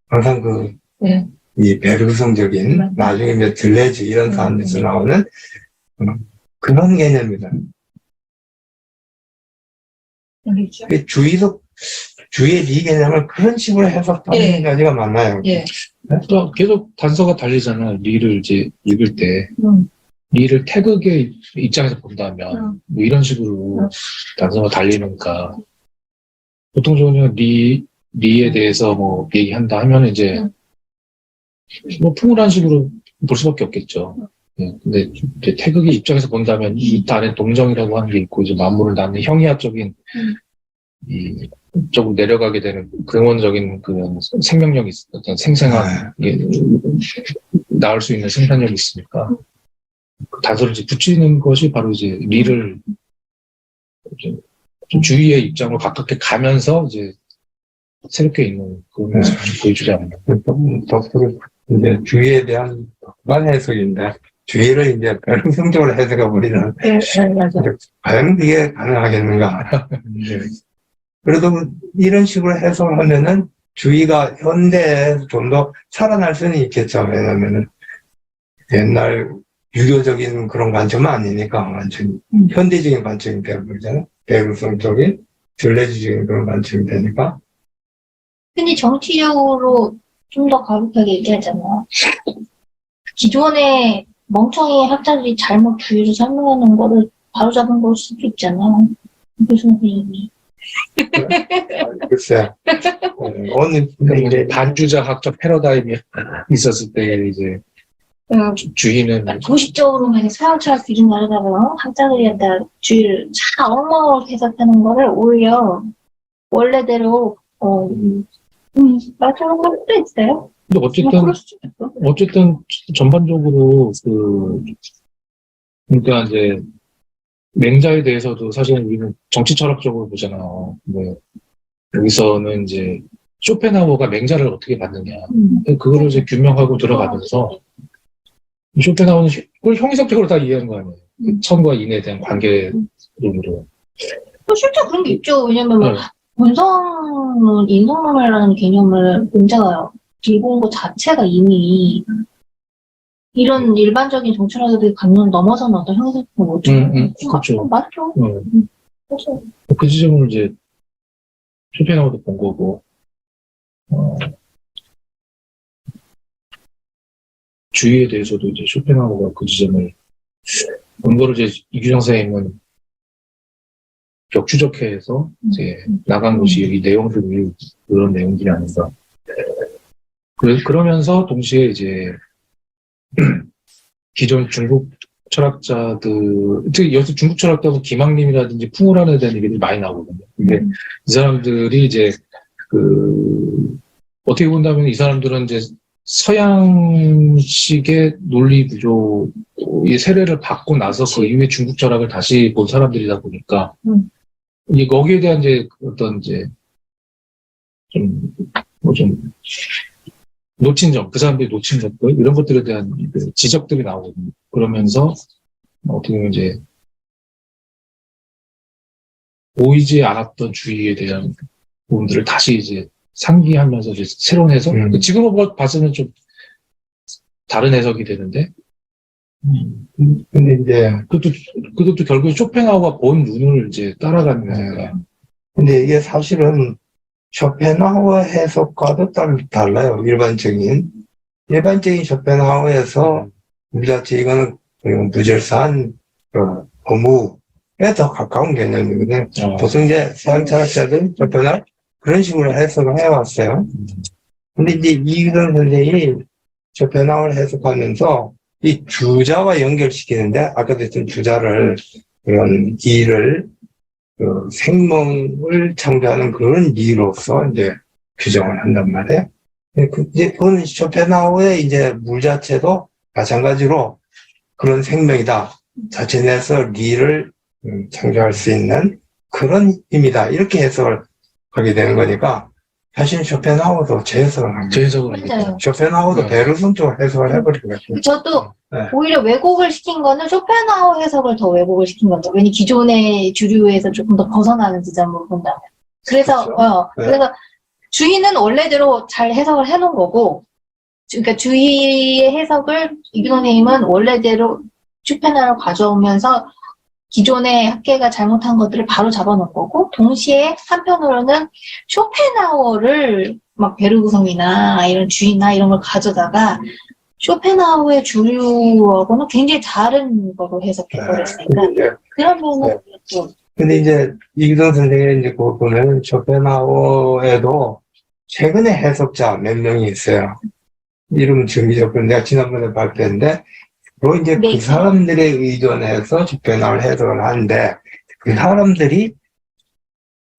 항상 네. 이 배루성적인 나중에 이제 들레즈 이런 사람들에서 나오는 그런 개념이다. 그 주의의 비 개념을 그런 식으로 해석하는 가지가 많아요. 예. 또 계속 단서가 달리잖아. 리를 이제 읽을 때. 리를 태극의 입장에서 본다면, 뭐 이런 식으로 단서가 달리니까. 보통적으로 리에 대해서 뭐 얘기한다 하면 이제, 뭐 풍울한 식으로 볼 수밖에 없겠죠. 근데 이제 태극의 입장에서 본다면 이 안에 동정이라고 하는 게 있고, 이제 만물을 낳는 형이하적인, 쪽으로 내려가게 되는 근원적인 그런 생명력이 어떤 생생한 나올 수 있는 생산력이 있으니까 그 단서를 이제 붙이는 것이 바로 이제 리를 좀 주위의 입장으로 가깝게 가면서 이제 새롭게 있는 그런 모습을 보여주지 않나. 덕후를 이제 주의에 대한 독반 해석인데 주의를 이제 변성적으로 해석해 버리는. 과연 이게 가능하겠는가? 그래도 이런 식으로 해석을 하면은 주의가 현대에 좀 더 살아날 수는 있겠죠. 왜냐면은 옛날 유교적인 그런 관점은 아니니까 완전히 현대적인 관점이 되어버리잖아요. 배우성적인 들레주적인 그런 관점이 되니까. 근데 정치적으로 좀 더 가볍게 얘기하잖아. 기존에 멍청이 학자들이 잘못 주의를 설명하는 거를 바로잡은 걸 수도 있잖아. 무슨 선생님이. 글쎄, 어느 이제 반주자학적 패러다임이 있었을 때 이제 주의는 도식적으로만 이제 서양철학 기준 말하다가 학자들이 다 주의를 다 엉망으로 해석하는 거를 오히려 원래대로 맞추는 것도 있어요. 근데 어쨌든 전반적으로 그러니까 이제 맹자에 대해서도 사실은 우리는 정치 철학적으로 보잖아요. 근데 여기서는 이제 쇼펜하우어가 맹자를 어떻게 봤느냐. 그거를 이제 규명하고 들어가면서 쇼펜하우어는 그걸 형이상적으로 다 이해한 거 아니에요. 천과 인에 대한 관계론으로. 실제 그런 게 있죠. 왜냐면 본성은 인성론이라는 개념을 맹자가 들고 온 것 자체가 이미 이런 일반적인 정치학자들의 관념을 넘어서는 어떤 형성을 못 해요. 그렇죠. 맞죠. 그렇죠. 그 지점을 이제 쇼펜하우어도 본 거고, 주의에 대해서도 이제 쇼펜하우어가 그 지점을 본 거를 이제 이규정 선생님은 격추적해서 이제 나간 것이 이 내용들이 그런 내용들이 아닌가. 그러면서 동시에 이제 기존 중국 철학자들, 특히 여기서 중국 철학자는 김학림이라든지 풍우란에 대한 얘기들이 많이 나오거든요. 근데 이 사람들이 이제 어떻게 본다면 이 사람들은 이제 서양식의 논리 구조의 세례를 받고 나서 그 이후에 중국 철학을 다시 본 사람들이다 보니까 이제 거기에 대한 이제 어떤 이제 좀 놓친 점, 그 사람들이 놓친 것들, 이런 것들에 대한 지적들이 나오거든요. 그러면서, 어떻게 보면 이제, 보이지 않았던 주의에 대한 부분들을 다시 이제 상기하면서 이제 새로운 해석? 지금 봤으면 좀 다른 해석이 되는데, 근데 이제, 그것도 결국 쇼펜하우어가 본 눈을 이제 따라가는 거니까. 근데 이게 사실은 쇼펜하우어 해석과도 달라요. 일반적인 쇼펜하우어에서 물자체 이거는 무절사한 의무에 더 가까운 개념이거든요. 보통 이제 서양 철학자들 쇼펜하우어 그런 식으로 해석을 해왔어요. 근데 이제 이기선 선생이 쇼펜하우어를 해석하면서 이 주자와 연결시키는데 아까도 했던 주자를 그런 이를 생명을 창조하는 그런 이로서 이제 규정을 한단 말이에요. 이제 그건 쇼펜하우어의 이제 물 자체도 마찬가지로 그런 생명이다. 자체 내에서 리를 창조할 수 있는 그런 힘이다. 이렇게 해석을 하게 되는 거니까 사실 쇼펜하우어도 재해석을 합니다. 재해석을 맞아요. 하니까. 쇼펜하우어도 네. 베르손 쪽으로 해석을 해버리거든요. 저도 네. 오히려 왜곡을 시킨 거는 쇼펜하우어 해석을 더 왜곡을 시킨 거죠. 왜냐면 기존의 주류에서 조금 더 벗어나는 지점으로 본다면. 그래서, 그렇죠. 네. 그래서 주의는 원래대로 잘 해석을 해놓은 거고, 그러니까 주의의 해석을 이규 선생님은 원래대로 쇼펜하우어를 가져오면서 기존의 학계가 잘못한 것들을 바로 잡아놓은 거고, 동시에 한편으로는 쇼펜하우어를 막 베르그성이나 이런 주의나 이런 걸 가져다가 쇼펜하우어의 주류하고는 굉장히 다른 거로 해석해버렸으니까 그러면은 또 근데 이제 이기동 선생의 이제 그거 보면 쇼펜하우어에도 최근에 해석자 몇 명이 있어요. 이름은 정기적으로 내가 지난번에 발표했는데 또 이제 그 네. 사람들에 의존해서 쇼펜하우어를 해석을 하는데 그 사람들이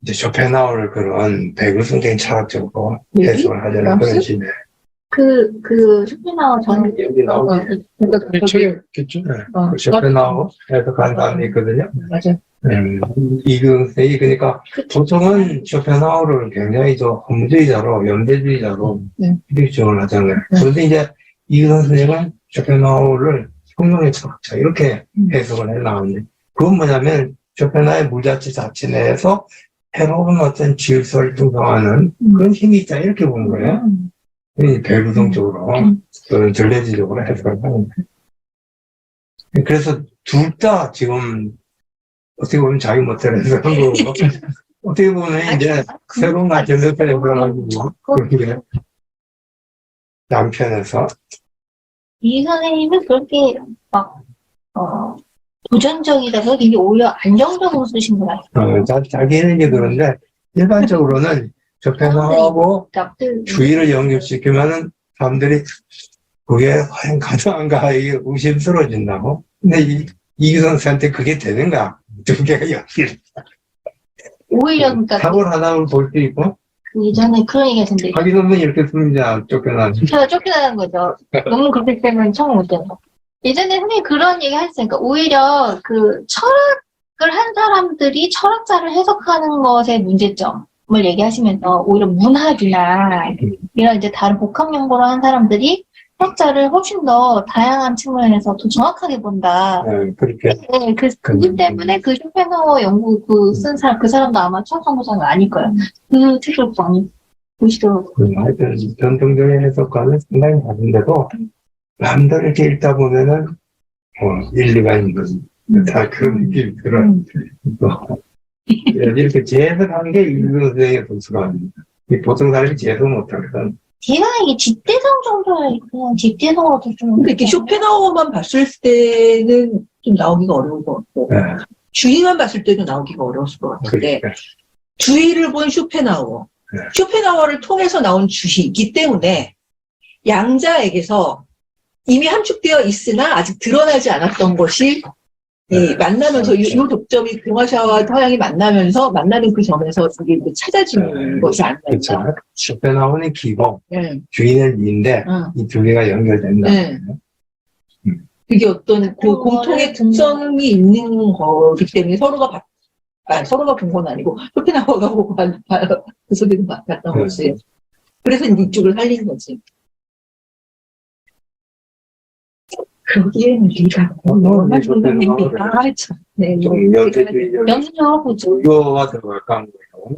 이제 쇼펜하우어를 그런 배구성적인 철학적으로 해석을 하려는 그런 식이에요. 그 쇼펜하우어 전 여기 나오지. 그러니까 책이겠죠? 네. 그 쇼펜하우어 해석한 사람이 있거든요. 맞아요. 이경 선생이 그러니까 보통은 쇼펜하우어를 굉장히 저 허무주의자로 연대주의자로 이렇게 주장을 하잖아요. 그런데 이제 이경 선생은 쇼펜하우어를 혁명의 철학자 이렇게 해석을 해 나왔는데 그건 뭐냐면 쇼펜하우어의 물자체 자체 내에서 새로운 어떤 질서를 형성하는 그런 힘이 있다 이렇게 보는 거예요. 배구동적으로 또는 전례지적으로 해석을 하는데 그래서 둘 다 지금 어떻게 보면 자기 멋대로 해석한 거고 어떻게 보면 이제 새로운 전례를 해석하고 그렇게 양편에서 이 선생님은 그렇게 막 도전적이다가 이게 오히려 안정적으로 쓰신 거 같아요. 자기는 이제 그런데 일반적으로는 쇼펜하우어하고 납들 주의를 연결시키면은 사람들이 그게 과연 가능한가 이게 의심스러워진다고. 근데 이기선 선생한테 그게 되는가? 두 개가 연결. 오히려 그러니까 탁월하다고 볼 수 있고 그 예전에 그런 얘기가 있는데 자기 논문 이렇게 쓰면 이제 쫓겨나지. 제가 쫓겨나는 거죠. 너무 그렇기 때문에 처음 못 돼요. 예전에 선생님이 그런 얘기 하셨으니까 오히려 그 철학을 한 사람들이 철학자를 해석하는 것의 문제점을 얘기하시면서 오히려 문학이나 이런 이제 다른 복합 연구를 한 사람들이 철학자를 훨씬 더 다양한 측면에서 더 정확하게 본다. 네, 그렇게. 네, 그것 때문에 그 쇼펜하우어 연구 쓴 사람, 그 사람도 아마 철학 연구자는 아닐 거예요. 그 책을 많이 보시더라고요. 하여튼 전통적인 해석과는 상당히 다른데도 남들 이렇게 읽다 보면은 일리가 있는 다 그런 느낌이 들어요. 이렇게 재해석하는 게 이규 선생의 도수가 아닙니다. 보통 사람이 재해석 못하거든. 제가 이게 집대성 정도의 그냥 집대성으로 좀. 근데 이렇게 쇼펜하우어만 봤을 때는 좀 나오기가 어려운 것 같고, 네. 주의만 봤을 때도 나오기가 어려웠을 것 같은데, 그러니까. 주의를 본 쇼펜하우어, 네. 쇼펜하우어를 통해서 나온 주의이기 때문에 양자에게서 이미 함축되어 있으나 아직 드러나지 않았던 것이 이 만나면서 이 독점이 동아시아와 서양이 만나는 그 점에서 이게 이제 찾아지는 것이 아닌가. 그렇죠. 쇼펜하우어는 기고 네. 주인은 이인데 이 두 개가 연결된다. 네. 그게 어떤 공통의 특성이 있는 거기 때문에 서로가 본 건 아니고 쇼펜하우어가 보고 그 소리는 봤던 거지. 그래서 이쪽을 살린 거지. 거기에는 네가 얼마나 쇼펜하우어를 참. 네. 연습적으로 보죠. 주어가 들어갈까 하는 거예요.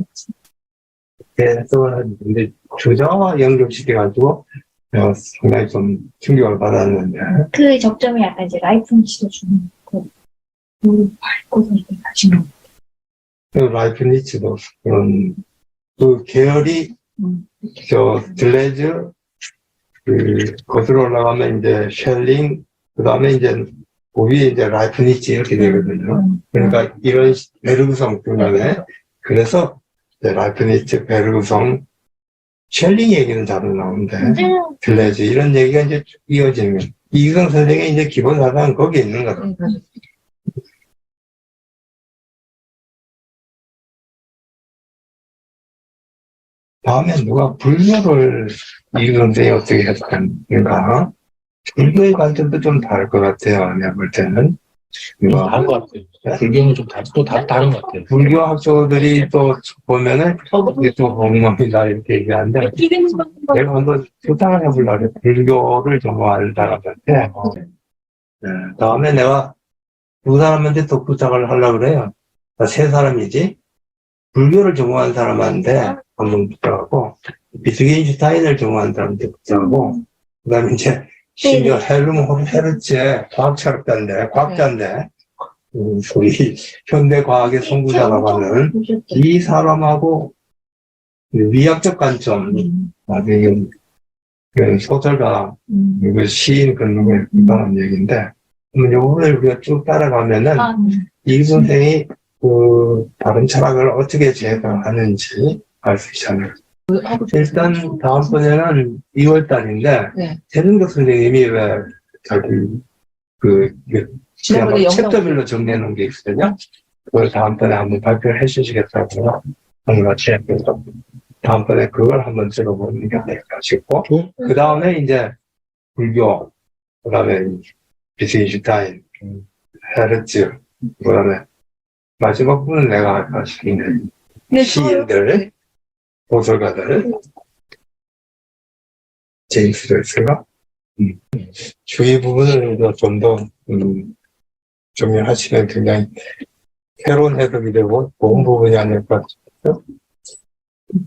해석을 하는데 주자와 연결시켜가지고 내가 상당히 좀 충격을 받았는데, 그 적점이 약간 이제 라이프 니치도 주는 그 밟고서 이렇게 가시는 그 라이프 니치도 그런, 그 계열이, 들레즈, 거슬러 올라가면 이제 쉘링, 그 다음에 이제, 그 위에 이제 라이프 니치 이렇게 되거든요. 그러니까 이런 베르그성 중간에, 그래서 이제 라이프 니치, 베르그성, 쉘링 얘기는 잘 안 나오는데, 들레즈 이런 얘기가 이제 쭉 이어지는 거예요. 이기성 선생의 이제 기본 사상은 거기에 있는 거죠. 다음에 누가 불교를 이기성 선생이 어떻게 해석하는가? 불교의 관점도 좀 다를 것 같아요. 내가 볼 때는. 다른 것 같아요. 불교는 좀 다른 것 같아요. 불교 학자들이 또 보면은 이게 또 엉망이다 이렇게 얘기하는데 내가 한번 부탁을 해보려고 그래. 불교를 전공하는 사람한테. 다음에 내가 두 사람한테 또 부탁을 하려고 그래요. 세 사람이지. 불교를 전공한 사람한테 한번 부탁하고 비트겐슈타인을 전공한 사람한테 부탁하고 그다음에 이제 심지어 헬름 헤르츠의 과학자인데 소위 현대 과학의 선구자라고 하는 이 사람하고 미학적 관점, 나중에 소설가, 시인 그런 거에 관한 얘기인데, 그러면 요거를 우리가 쭉 따라가면은 이 선생이 그 다른 철학을 어떻게 재해석하는지 알 수 있잖아요. 일단 다음번에는 2월 달인데, 네. 최준석 선생님이 왜 자기 지난번에 영상 챕터별로 정리해놓은 게 있거든요. 그걸 다음번에 한번 발표를 해주시겠다고 하는 것 같아요. 그래서 다음번에 그걸 한번 들어보는 게 아닐까 싶고, 그 다음에 이제 불교, 그 다음에 비트겐슈타인, 헤르츠, 그 다음에 마지막 부분은 내가 아까 시킨 시인들, 소설가들, 제임스 조이스가 주의 부분을 좀 더 정리하시면 굉장히 새로운 해석이 되고 좋은 부분이 아닐까 싶어요.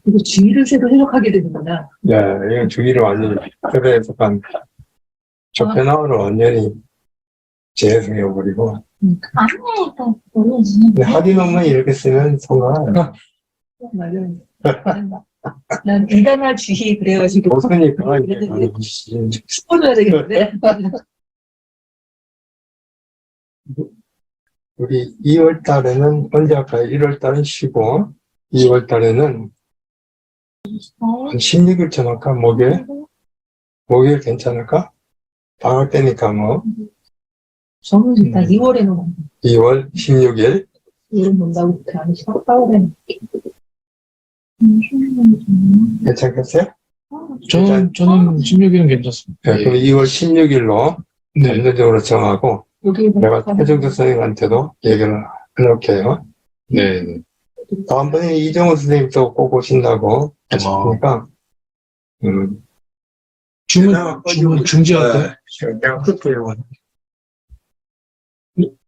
그리고 주의를 새로 해석하게 되는구나. 네, 이건 주의를 완전히 새로 해석한 쇼펜하우어를 완전히 재해석해버리고 아니니까 모르지. 근데 하디넘은 이렇게 쓰면 성공하요. 맞아요. 난 인간화 주의 그래가지고 보수니까 이게 풀어줘야 되겠는데. 우리 2월 달에는 언제 할까요? 1월 달은 쉬고 2월 달에는 한 16일쯤 할까? 목요일 괜찮을까? 방학 때니까 뭐 저는 일단 2월에는 2월 16일 2월 본다고 그렇게 안 쉬었다고 괜찮겠어요? 저는 16일은 괜찮습니다. 네, 그럼 2월 16일로 전체적으로 정하고 여기 내가 최정규 선생님한테도 얘기를 해놓을게요. 네. 다음번에 이정호 선생님도 꼭 오신다고 하시니까 주문 중지할 때? 내가 그렇게